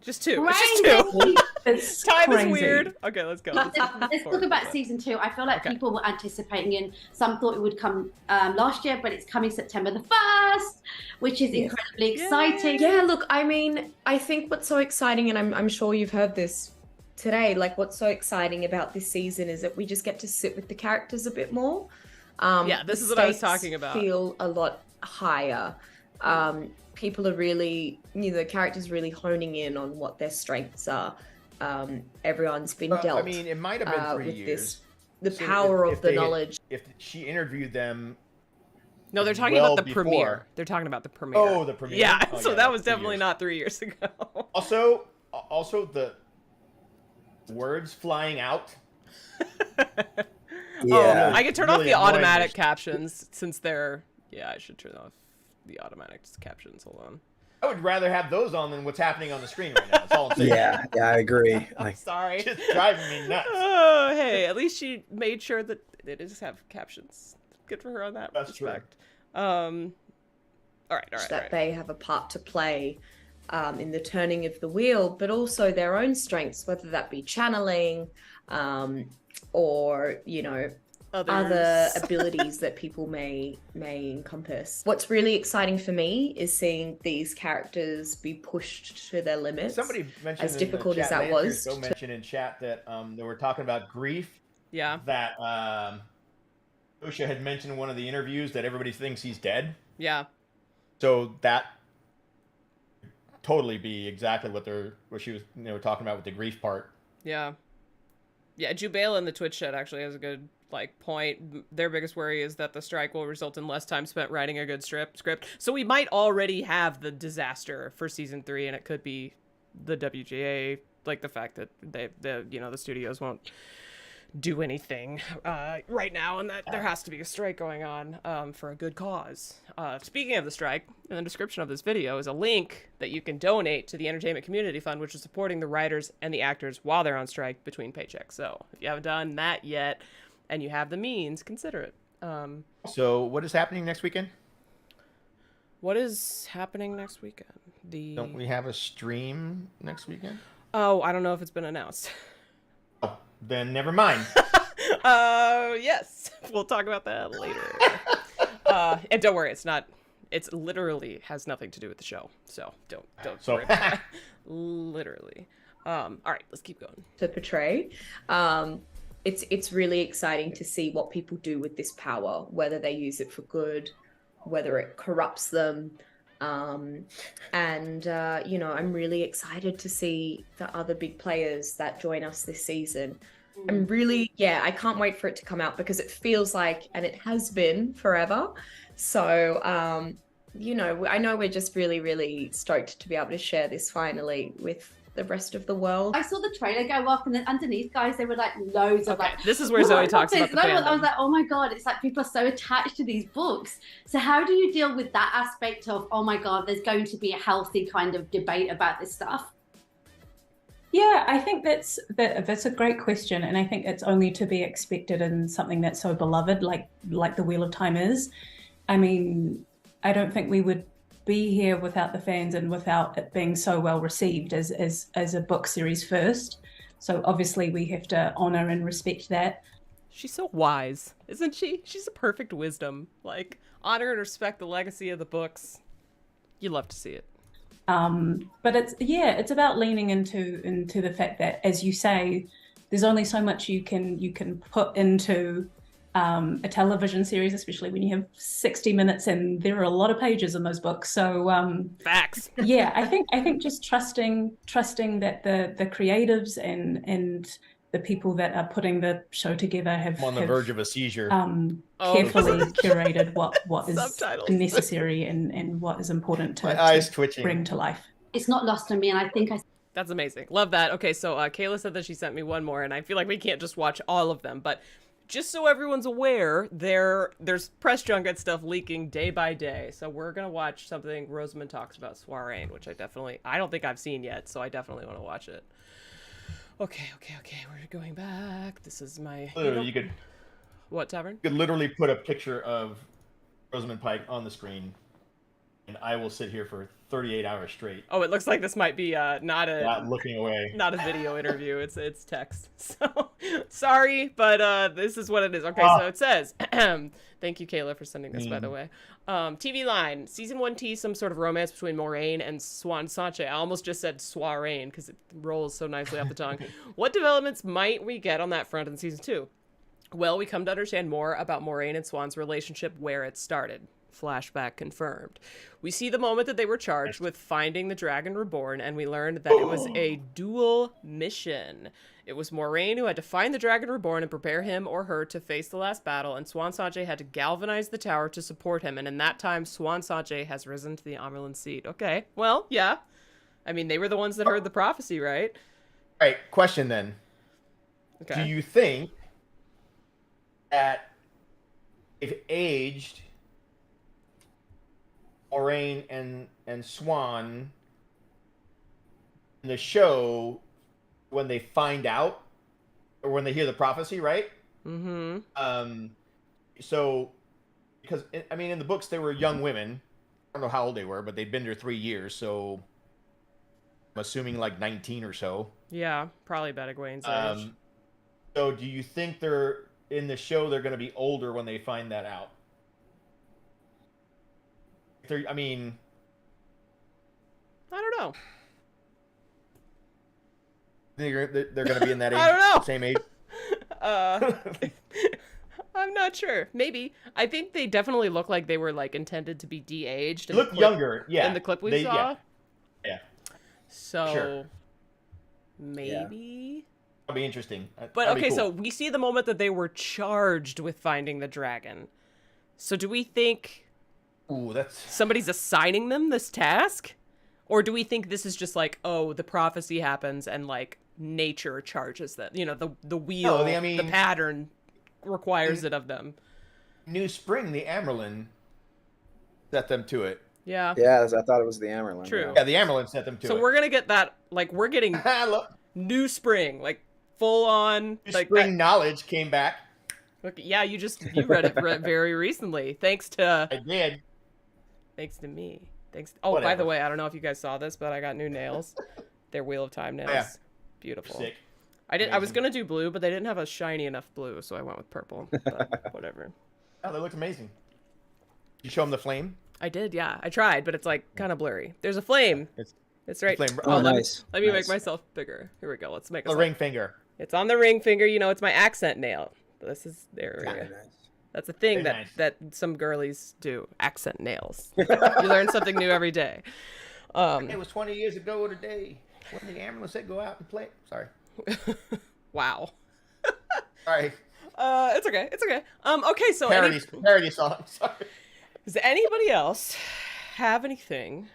just 2. Crazy. It's just 2. It's time crazy. is weird. Okay, let's go. Let's talk about season 2. I feel like people were anticipating, and some thought it would come last year, but it's coming September the 1st, which is incredibly exciting. Yeah, look, I mean, I think what's so exciting, and I'm sure you've heard this today, like what's so exciting about this season is that we just get to sit with the characters a bit more. Yeah, this is what I was talking about. Feel a lot higher. People are really, the characters really honing in on what their strengths are. Everyone's been dealt. I mean, it might have been 3 years. The power of the knowledge. If she interviewed them. No, they're talking about the premiere. They're talking about the premiere. Oh, the premiere. Yeah, oh, so that was definitely not 3 years ago. Also the words flying out. Yeah. I can turn off the automatic captions since they're. Yeah, I should turn off the automatic captions. Hold on. I would rather have those on than what's happening on the screen right now. That's all I'm saying. Yeah, I agree. I'm sorry. Just driving me nuts. Oh, hey, at least she made sure that they just have captions. Good for her on that respect. All right. That they have a part to play in the turning of the wheel, but also their own strengths, whether that be channeling or, other abilities that people may encompass. What's really exciting for me is seeing these characters be pushed to their limits. Somebody mentioned as difficult as that was. Mentioned in chat that they were talking about grief. Yeah. That Usha had mentioned in one of the interviews that everybody thinks he's dead. Yeah. So that totally be exactly what she was talking about with the grief part. Yeah. Yeah, Jubaila in the Twitch chat actually has a good point. Their biggest worry is that the strike will result in less time spent writing a good script. So we might already have the disaster for season 3, and it could be the WGA, like the fact that the studios won't do anything right now, and that there has to be a strike going on for a good cause. Speaking of the strike, in the description of this video is a link that you can donate to the Entertainment Community Fund, which is supporting the writers and the actors while they're on strike between paychecks. So if you haven't done that yet and you have the means, consider it. So what is happening next weekend? What is happening next weekend? Don't we have a stream next weekend? Oh, I don't know if it's been announced. Oh, then never mind. Yes, we'll talk about that later. And don't worry, it's literally has nothing to do with the show. So don't worry about it. Literally. All right, let's keep going. To portray. It's really exciting to see what people do with this power, whether they use it for good, whether it corrupts them. I'm really excited to see the other big players that join us this season. I can't wait for it to come out because it feels like, and it has been forever. So, I know we're just really, really stoked to be able to share this finally with the rest of the world. I saw the trailer go off, and then underneath, guys, there were like loads of this is where Zoe talks about the fandom. I was like, oh my god, it's like people are so attached to these books. So how do you deal with that aspect of, oh my god, there's going to be a healthy kind of debate about this stuff? Yeah, I think that's a great question, and I think it's only to be expected in something that's so beloved, like the Wheel of Time is. I mean, I don't think we would be here without the fans and without it being so well received as a book series first. So obviously we have to honor and respect that. She's so wise, isn't she? She's a perfect wisdom. Like, honor and respect the legacy of the books. You love to see it. But it's about leaning into the fact that, as you say, there's only so much you can put into a television series, especially when you have 60 minutes and there are a lot of pages in those books. So facts. Yeah, I think just trusting that the creatives and the people that are putting the show together have on the verge of a seizure. Carefully curated what is Subtitles. necessary and what is important to bring to life. It's not lost on me, and I think That's amazing. Love that. Okay, so Kayla said that she sent me one more, and I feel like we can't just watch all of them, but just so everyone's aware, there's press junket stuff leaking day by day. So we're going to watch something Rosamund talks about, Soiree, which I don't think I've seen yet, so I definitely want to watch it. Okay, we're going back. This is my... You could... What, Tavern? You could literally put a picture of Rosamund Pike on the screen, and I will sit here for 38 hours straight. Oh, it looks like this might be not looking away. Not a video interview. It's text. So sorry, but this is what it is. Okay, so it says, thank you, Kayla, for sending this, by the way. TV line, season 1 teased some sort of romance between Moraine and Syanchan. I almost just said Soiree because it rolls so nicely off the tongue. What developments might we get on that front in season 2? Well, we come to understand more about Moraine and Swan's relationship, where it started. Flashback confirmed. We see the moment that they were charged with finding the Dragon Reborn, and we learned that it was a dual mission. It was Moraine who had to find the Dragon Reborn and prepare him or her to face the last battle, and Syanchan had to galvanize the tower to support him, and in that time, Syanchan has risen to the Amerlin seat. Okay, well, yeah. I mean, they were the ones that heard the prophecy, right? All right, question then. Okay. Do you think that if aged Moraine and Swan in the show, when they find out or when they hear the prophecy, right? Mm-hmm. So, because I mean, in the books they were young women. I don't know how old they were, but they'd been there 3 years, so I'm assuming like 19 or so. Yeah, probably about Egwene's age. So, do you think they're in the show they're going to be older when they find that out? I mean, I don't know. They're going to be in that age, I don't know. Same age. I'm not sure. Maybe. I think they definitely look like they were like intended to be de-aged. They look younger, yeah. In the clip we saw. Yeah. So Sure. maybe. Yeah. That'll be interesting. But That'll be okay, cool. so we see the moment that they were charged with finding the dragon. So do we think somebody's assigning them this task? Or do we think this is just like, oh, the prophecy happens and like nature charges them? You know, the wheel, the pattern requires it of them. New Spring, the Amerlin set them to it. Yeah. Yeah, I thought it was the Amerlin. True. Yeah, the Amerlin set them to it. So we're gonna get that, like, we're getting New Spring, like full on. New like Spring knowledge came back. Look, yeah, you read it very recently, thanks to. I did. Thanks to me. Thanks. Oh, by the way, I don't know if you guys saw this, but I got new nails. They're Wheel of Time nails. Yeah. Beautiful. Sick. I was gonna do blue, but they didn't have a shiny enough blue, so I went with purple. But whatever. Oh, they looked amazing. You show them the flame? I did, yeah. I tried, but it's like kind of blurry. There's a flame. It's right. Flame. Oh, let nice. Me, let me make myself bigger. Here we go. Let's make a ring finger. It's on the ring finger. You know, it's my accent nail. This is there. Nice. That's a thing Very that some girlies do. Accent nails. You learn something new every day. It was 20 years ago today when the Amerlin said go out and play. Sorry. Wow. Sorry. It's okay. It's okay. Okay, so parody song. Sorry. Does anybody else have anything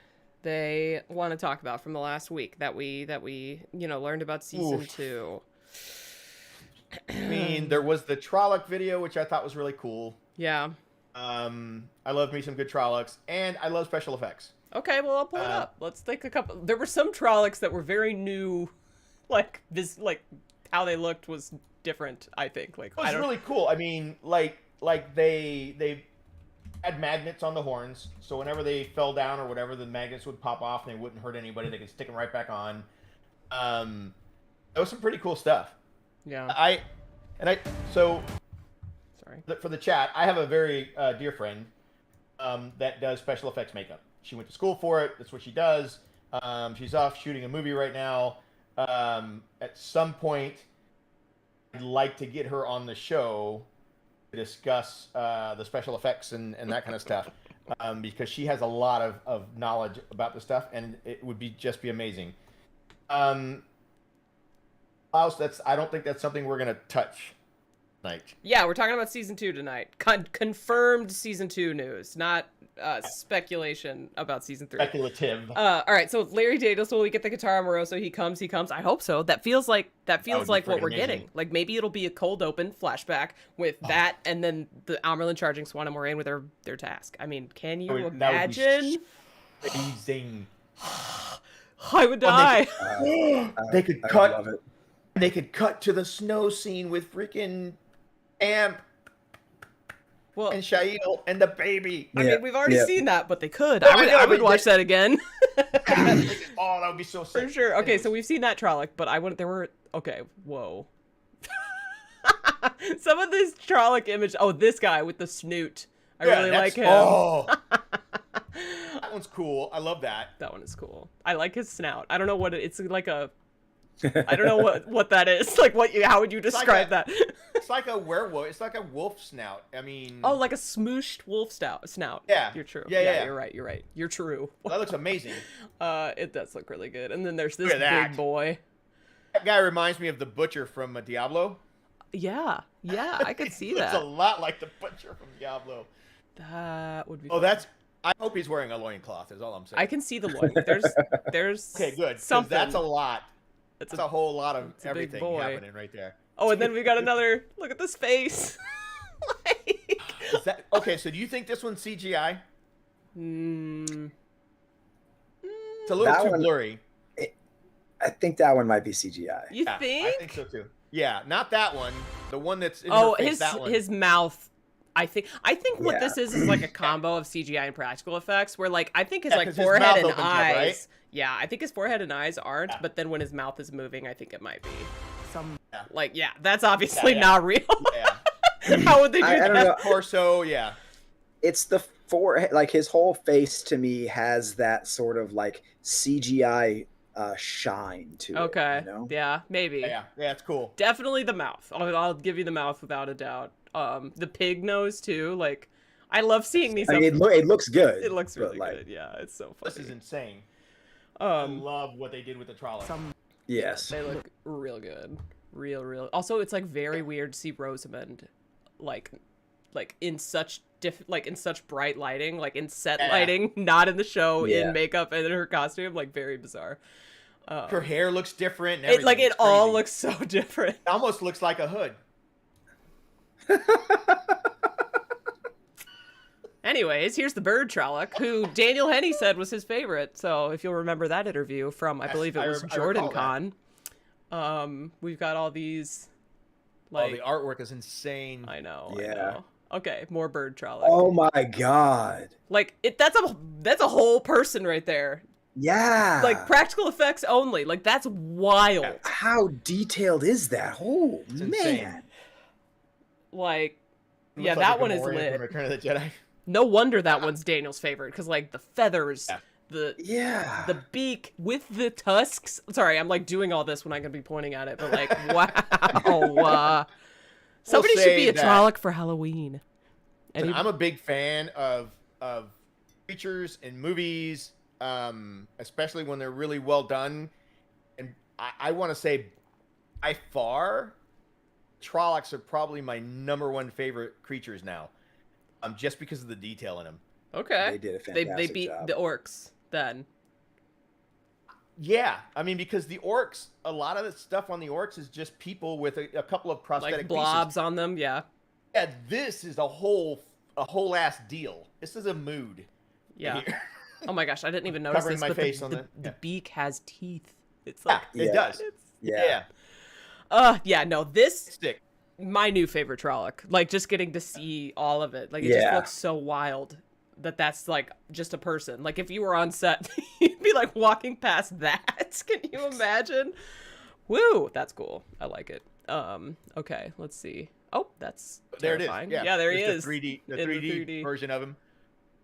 they want to talk about from the last week that we learned about season 2? I mean, there was the Trolloc video, which I thought was really cool. Yeah. I love me some good Trollocs, and I love special effects. Okay, well, I'll pull it up. Let's take a couple. There were some Trollocs that were very new, like how they looked was different. I think it was really cool. I mean, like they had magnets on the horns, so whenever they fell down or whatever, the magnets would pop off and they wouldn't hurt anybody. They could stick them right back on. That was some pretty cool stuff. Yeah. So sorry for the chat. I have a very dear friend that does special effects makeup. She went to school for it. That's what she does. She's off shooting a movie right now. At some point, I'd like to get her on the show to discuss the special effects and that kind of stuff, because she has a lot of knowledge about the stuff, and it would just be amazing. Klaus, I don't think that's something we're gonna touch tonight. Yeah, we're talking about season 2 tonight. Confirmed season 2 news, not speculation about season 3. Speculative. All right, so Larry Davis, will we get the guitar Amoroso? He comes. I hope so. That feels like what we're getting. Like maybe it'll be a cold open flashback with that, and then the Amerlin charging Swan and Moraine with their task. I mean, can you imagine? Amazing. I would die. They could cut. They could cut to the snow scene with freaking Amp. Well, and Shail and the baby. I mean, we've already seen that, but they could. I would watch that again. Oh, that would be so sick. For sure. Okay, so we've seen that Trolloc, but okay, whoa. Some of this Trolloc image. Oh, this guy with the snoot. I really like him. Oh. That one's cool. I love that. That one is cool. I like his snout. I don't know what it's like a. I don't know what that is. Like how would you describe that? It's like a werewolf. It's like a wolf snout. I mean. Oh, like a smooshed wolf snout. Yeah. You're true. Yeah. You're right. You're true. That looks amazing. It does look really good. And then there's this big boy. That guy reminds me of the butcher from Diablo. Yeah, I could see that. It's a lot like the butcher from Diablo. That would be. Oh, fun. I hope he's wearing a loincloth. Is all I'm saying. I can see the loin. There's okay, good. Something. That's a lot. That's a whole lot of everything happening right there. Oh, and then we got another. Look at this face. Okay? So do you think this one's CGI? It's a little too blurry. I think that one might be CGI. You think? I think so too. Yeah, not that one. The one that's in her face, that one. His mouth. I think what this is like a combo of CGI and practical effects, where I think his forehead and eyes. Right? Yeah, I think his forehead and eyes aren't, but then when his mouth is moving, I think it might be some. Yeah. That's obviously not real. Yeah. How would they do I that? don't know. Torso, yeah. It's the forehead. Like his whole face to me has that sort of like CGI shine to it. Okay. You know? Yeah, maybe. Yeah, it's cool. Definitely the mouth. I'll give you the mouth without a doubt. The pig nose too. I love seeing these. I mean, it looks good. It looks really good. Yeah, it's so funny. This is insane. I love what they did with the Trolloc. Yes. They look real good. Real. Also, it's like very weird to see Rosamund, like in such in such bright lighting, like in set lighting, not in the show, in makeup and in her costume, like very bizarre. Her hair looks different. And it all looks so different. It almost looks like a hood. Anyways, here's the bird Trolloc, who Daniel Henney said was his favorite. So if you'll remember that interview from, I believe it was Jordan Con. We've got all these. Like, the artwork is insane. I know. Yeah. I know. Okay, more bird Trolloc. Oh my god. Like that's a whole person right there. Yeah. Like practical effects only. Like that's wild. How detailed is that? Oh man. Insane. Like, It yeah, looks like that a one is Gamorrean lit. from Return of the Jedi. No wonder that one's Daniel's favorite, because like the feathers, the beak with the tusks. Sorry, I'm like doing all this when I'm gonna be pointing at it, but like wow. Somebody should be a Trolloc for Halloween. I'm a big fan of creatures in movies, especially when they're really well done. And I want to say, by far, Trollocs are probably my #1 favorite creatures now, just because of the detail in them. Okay, they did a fantastic They beat job. the orcs then. Yeah, I mean, because the orcs, a lot of the stuff on the orcs is just people with a couple of prosthetic Like blobs pieces. on them, yeah. Yeah, this is a whole ass deal. This is a mood. Yeah. Oh my gosh, I didn't even notice Covering this, my but face the, on the, the- the beak has teeth. It's Yeah, like it does. Yeah. no, this Stick. my new favorite Trolloc. Like just getting to see all of it. Like it just looks so wild that's like just a person. Like if you were on set, you'd be like walking past that. Can you imagine? Woo, that's cool. I like it. Okay, let's see. Oh, that's terrifying. There it is. Yeah, there he There's is. The 3D, in 3D version of him.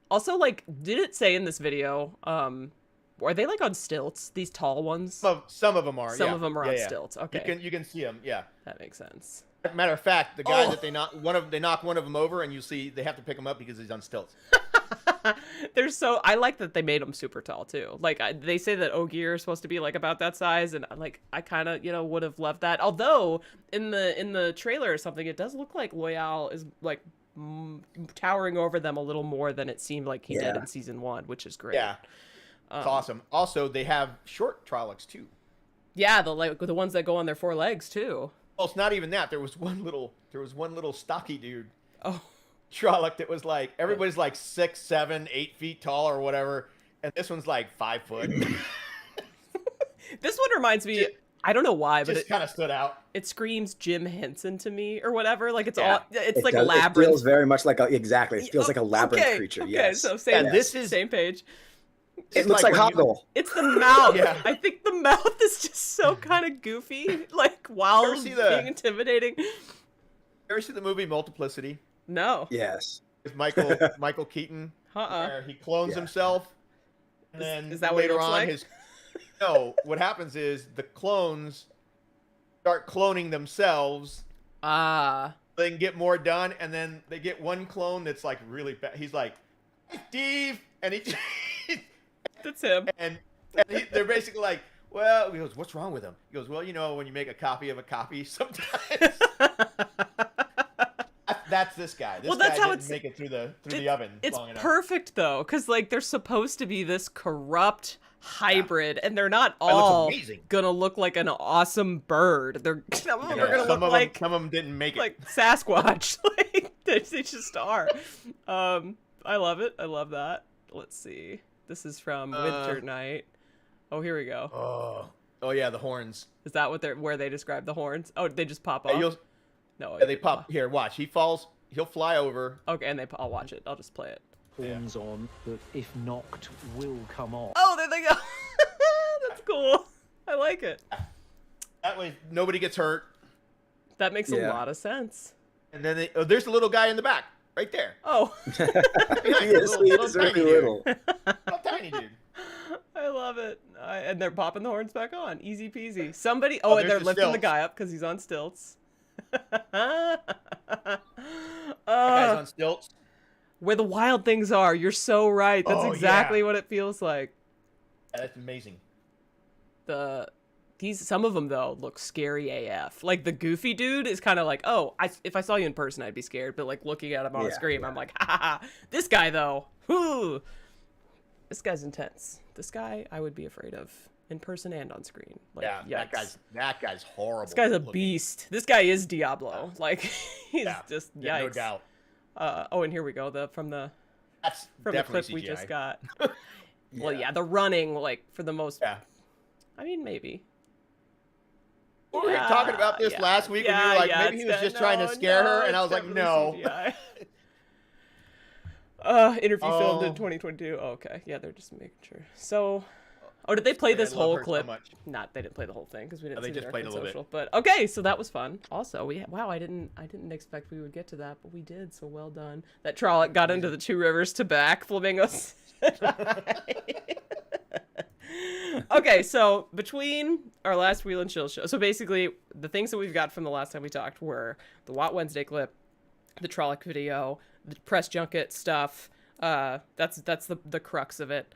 Also, like, did it say in this video, are they like on stilts? These tall ones? Some of them are. Some yeah. of them are Yeah, on yeah. stilts. Okay. You can see them. Yeah. That makes sense. Matter of fact, the guy that they knock one of them over, and you see they have to pick him up because he's on stilts. I like that they made them super tall too. Like they say that Ogier is supposed to be like about that size, and like I kind of would have loved that. Although in the trailer or something, it does look like Loyal is like towering over them a little more than it seemed like he did in season 1, which is great. Yeah, it's awesome. Also, they have short Trollocs too. Yeah, the ones that go on their 4 legs too. Well, it's not even that. There was one little stocky dude. Oh. Trolloc that was like, everybody's like 6, 7, 8 feet tall or whatever, and this one's like 5 foot. This one reminds me, I don't know why, but it kind of stood out. It screams Jim Henson to me or whatever. Like it's It like does. a labyrinth. It feels very much like it feels like a labyrinth creature. Okay, Yes. so same. And this is same page. It looks like Hoggle. It's the mouth. Yeah. I think the mouth is just so kind of goofy, like while being intimidating. You ever see the movie Multiplicity? No. Yes. With Michael Keaton, where he clones himself, and then is that what he later looks on like? No, what happens is the clones start cloning themselves. They can get more done, and then they get one clone that's like really bad. He's like, "Hey, Steve," and he. That's him. And they're basically like, well, he goes, what's wrong with him? He goes, well, when you make a copy of a copy, sometimes. That's this guy. This that's guy how didn't make it through the oven It's long enough. perfect though, because like they're supposed to be this corrupt hybrid, and they're not all gonna look like an awesome bird. Some of them are gonna look like some of them didn't make it. Like Sasquatch. Like they just are. I love it. I love that. Let's see. This is from Winter Night. Oh, here we go. Oh yeah, the horns. Is that where they describe the horns? Oh, they just pop up. No, yeah, they pop. Here, watch. He falls. He'll fly over. Okay, and I'll watch it. I'll just play it. Horns on that, if knocked, will come off. Oh, there they go. That's cool. I like it. That way, nobody gets hurt. That makes a lot of sense. And then there's a little guy in the back, right there. Oh. He is very little. Little tiny dude. I love it. And they're popping the horns back on. Easy peasy. Somebody. Oh, and they're lifting the guy up because he's on stilts. That guy's on stilts. Where the wild things are. You're so right. That's exactly what it feels like. Yeah, that's amazing. The some of them though look scary AF. Like the goofy dude is kind of like, oh, if I saw you in person, I'd be scared. But like looking at him on a screen, I'm like, ha ha ha. This guy though, whoo, this guy's intense. This guy I would be afraid of in person and on screen. Like, yeah, that guy's horrible. This guy's a beast. This guy is Diablo. Like he's just yikes. No doubt. Oh, and here we go. From the clip we just got. Well, yeah, the running, like for the most. Yeah. I mean, maybe. We were talking about this last week, and you were like, maybe he was just trying to scare her, and I was like, no. Interview filmed in 2022. Oh, okay, yeah, they're just making sure. So, did they play this whole clip? So they didn't play the whole thing because we didn't see just the played a little social. bit. But okay, so that was fun. Also, I didn't expect we would get to that, but we did. So well done. That Trolloc got into the Two Rivers to back flamingos. Okay, so between our last Wheel and Chill show, so basically the things that we've got from the last time we talked were the WoT Wednesday clip, the Trolloc video, the press junket stuff. That's the crux of it.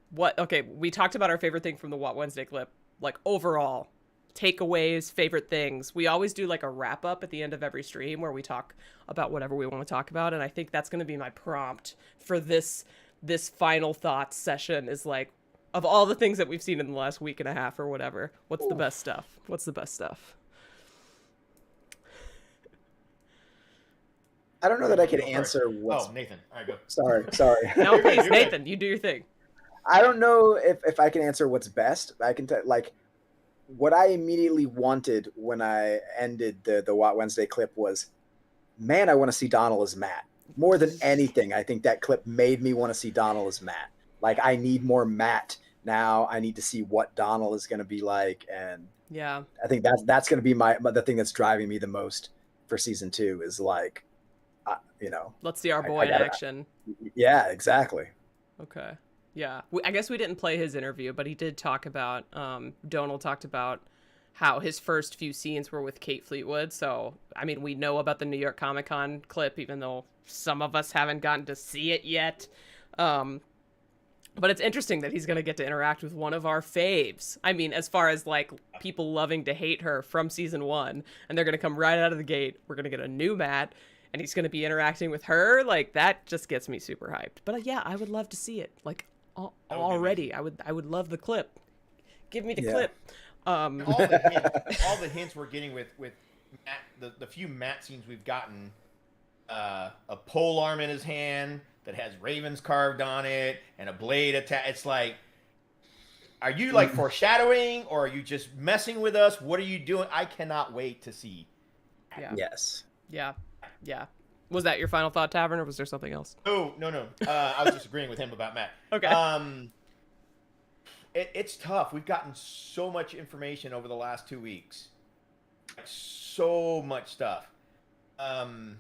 We talked about our favorite thing from the WoT Wednesday clip, like overall takeaways, favorite things. We always do like a wrap up at the end of every stream where we talk about whatever we want to talk about, and I think that's going to be my prompt for this final thoughts session is like, of all the things that we've seen in the last week and a half or whatever, what's the best stuff? What's the best stuff? I don't know that I can answer what's... Oh, Nathan. All right, go. Sorry. No, please, Nathan, you do your thing. I don't know if I can answer what's best. I can tell, like, what I immediately wanted when I ended the WoT Wednesday clip was, man, I want to see Donald as Matt. More than anything, I think that clip made me want to see Donald as Matt. Like, I need more Matt now. I need to see what Donald is going to be like, and yeah, I think that's going to be the thing that's driving me the most for season 2 is like, let's see our boy in action. Yeah, exactly. Okay. Yeah, I guess we didn't play his interview, but he did talk about, Donald talked about how his first few scenes were with Kate Fleetwood. So, I mean, we know about the New York Comic Con clip, even though some of us haven't gotten to see it yet. But it's interesting that he's going to get to interact with one of our faves. I mean, as far as like people loving to hate her from season 1, and they're going to come right out of the gate. We're going to get a new Matt, and he's going to be interacting with her. Like, that just gets me super hyped. But yeah, I would love to see it. Like, already, I would love the clip. Give me the clip. All the hints we're getting with Matt, the few Matt scenes we've gotten, a pole arm in his hand that has ravens carved on it and a blade attached. It's like, are you like foreshadowing, or are you just messing with us? What are you doing? I cannot wait to see. Yeah. Yes. Yeah. Was that your final thought, Tavern, or was there something else? Oh, no. I was just agreeing with him about Matt. Okay. It's tough. We've gotten so much information over the last 2 weeks. So much stuff. To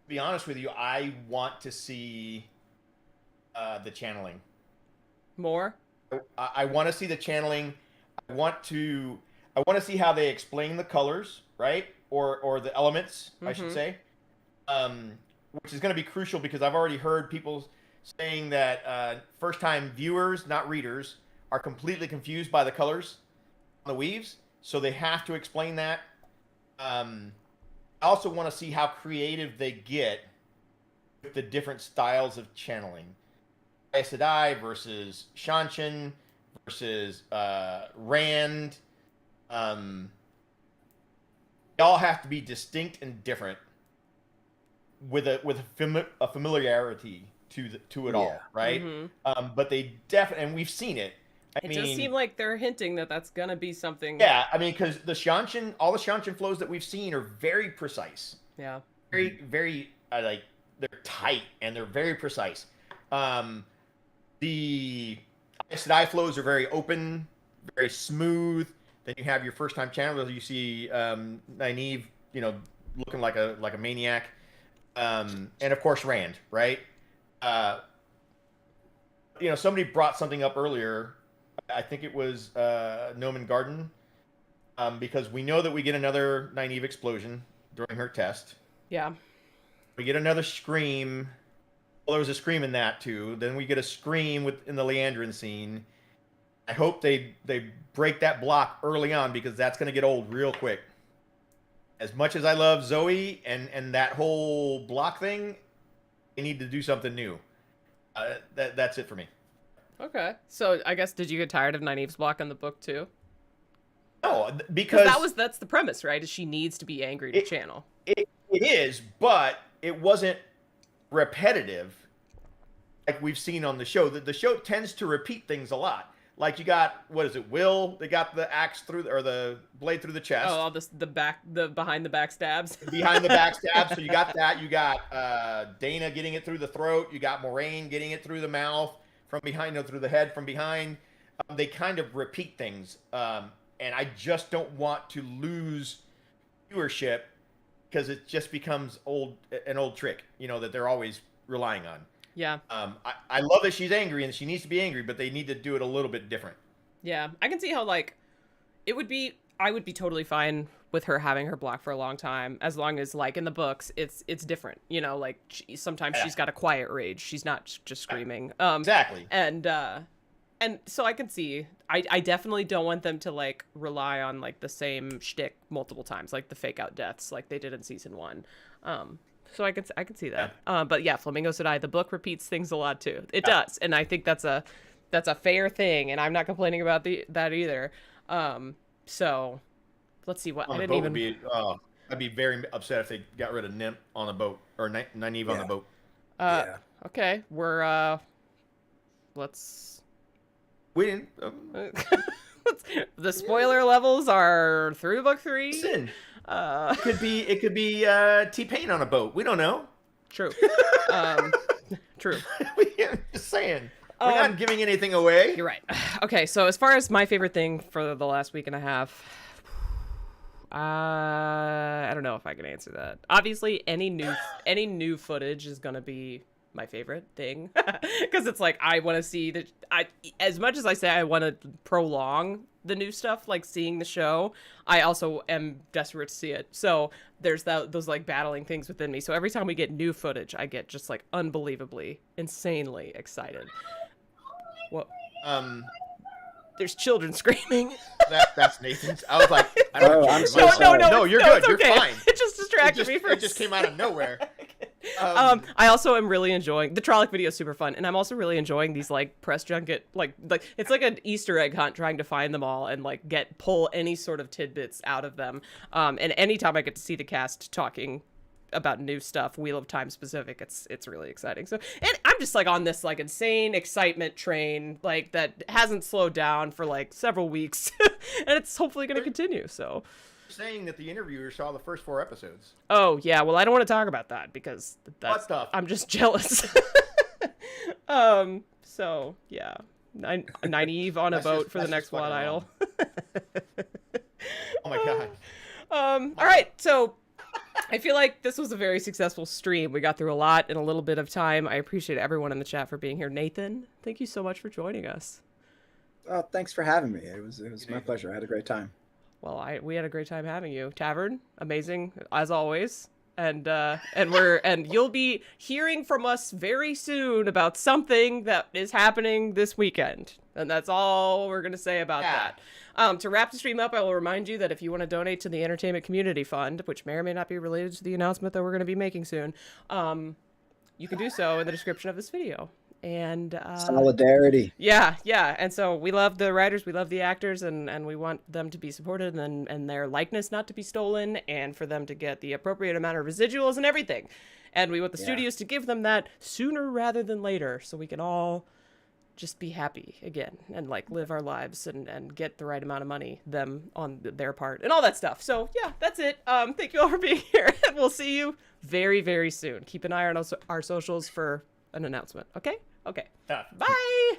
be honest with you, I want to see the channeling. More? I want to see the channeling. I want to see how they explain the colors, right? Or the elements, I should say. Which is going to be crucial because I've already heard people saying that first-time viewers, not readers, are completely confused by the colors on the weaves, so they have to explain that. I also want to see how creative they get with the different styles of channeling. Aes Sedai versus Seanchan versus Rand. They all have to be distinct and different with a familiarity to it all, right? Mm-hmm. But they definitely, and we've seen it. It does seem like they're hinting that that's gonna be something. Yeah, I mean, because all the Seanchan flows that we've seen are very precise. Yeah. Very, very like they're tight and they're very precise. The Aes Sedai flows are very open, very smooth. Then you have your first time channelers. You see Nynaeve, looking like a maniac, and of course Rand, right? Somebody brought something up earlier. I think it was Noman Garden, because we know that we get another Nynaeve explosion during her test. Yeah. We get another scream. Well, there was a scream in that too. Then we get a scream in the Leandrin scene. I hope they break that block early on, because that's going to get old real quick. As much as I love Zoe and that whole block thing, they need to do something new. That's it for me. Okay. So I guess, did you get tired of Nynaeve's block in the book too? No, because that's the premise, right? Is she needs to be angry to channel. It is, but it wasn't repetitive like we've seen on the show. The show tends to repeat things a lot. Like you got, what is it, Will? They got the axe through, or the blade through the chest. Oh, all the behind the back stabs. Behind the back stabs. So you got that. You got Dana getting it through the throat. You got Moraine getting it through the mouth from behind, through the head from behind. They kind of repeat things, and I just don't want to lose viewership because it just becomes an old trick, that they're always relying on. Yeah. I love that she's angry and she needs to be angry, but they need to do it a little bit different. Yeah. I can see how, like, I would be totally fine with her having her block for a long time, as long as, like, in the books, it's different. Like, sometimes she's got a quiet rage. She's not just screaming. Exactly. And so I can see, I definitely don't want them to, like, rely on, like, the same shtick multiple times, like the fake out deaths, like they did in season 1. So I can see that. Yeah. But yeah, Flamingo Said I, the book repeats things a lot too. It does, and I think that's a fair thing, and I'm not complaining about that either. So let's see what on I the didn't boat even. I'd be very upset if they got rid of Nymph on the boat, or Nynaeve on the boat. Okay, we're we didn't. The spoiler levels are through book 3. Listen. It could be T-Pain on a boat. We don't know. True. True. Just saying. We're not giving anything away. You're right. Okay, so as far as my favorite thing for the last week and a half, I don't know if I can answer that. Obviously, any new footage is gonna be my favorite thing, because it's like I want to see as much as I say I want to prolong the new stuff, like seeing the show, I also am desperate to see it. So there's those like battling things within me. So every time we get new footage, I get just like unbelievably, insanely excited. What? There's children screaming. That's Nathan's. I was like, I don't know. I'm so sorry. No, you're good. Okay. You're fine. It just distracted me. It just came out of nowhere. I also am really enjoying the Trolloc video is super fun, and I'm also really enjoying these like press junket like it's like an Easter egg hunt, trying to find them all and like pull any sort of tidbits out of them. And anytime I get to see the cast talking about new stuff, Wheel of Time specific, it's really exciting. So, and I'm just like on this like insane excitement train like that hasn't slowed down for like several weeks, and it's hopefully going to continue. So. Saying that the interviewer saw the first 4 episodes. Oh yeah, well I don't want to talk about that because that's stuff. I'm just jealous. So yeah, Nynaeve on a boat for the next WoT Idol. Oh my god. All right, so I feel like this was a very successful stream. We got through a lot in a little bit of time. I appreciate everyone in the chat for being here. Nathan, thank you so much for joining us. Oh, thanks for having me. It was my pleasure. I had a great time. Well, we had a great time having you. Tavern, amazing as always. And you'll be hearing from us very soon about something that is happening this weekend. And that's all we're going to say about that. To wrap the stream up, I will remind you that if you want to donate to the Entertainment Community Fund, which may or may not be related to the announcement that we're going to be making soon, you can do so in the description of this video. And solidarity. Yeah. And so we love the writers, we love the actors, and we want them to be supported and their likeness not to be stolen, and for them to get the appropriate amount of residuals and everything. And we want the studios to give them that sooner rather than later, so we can all just be happy again and like live our lives and get the right amount of money, them on their part and all that stuff. So yeah, that's it. Thank you all for being here, and we'll see you very, very soon. Keep an eye on our socials for an announcement. Okay. Bye.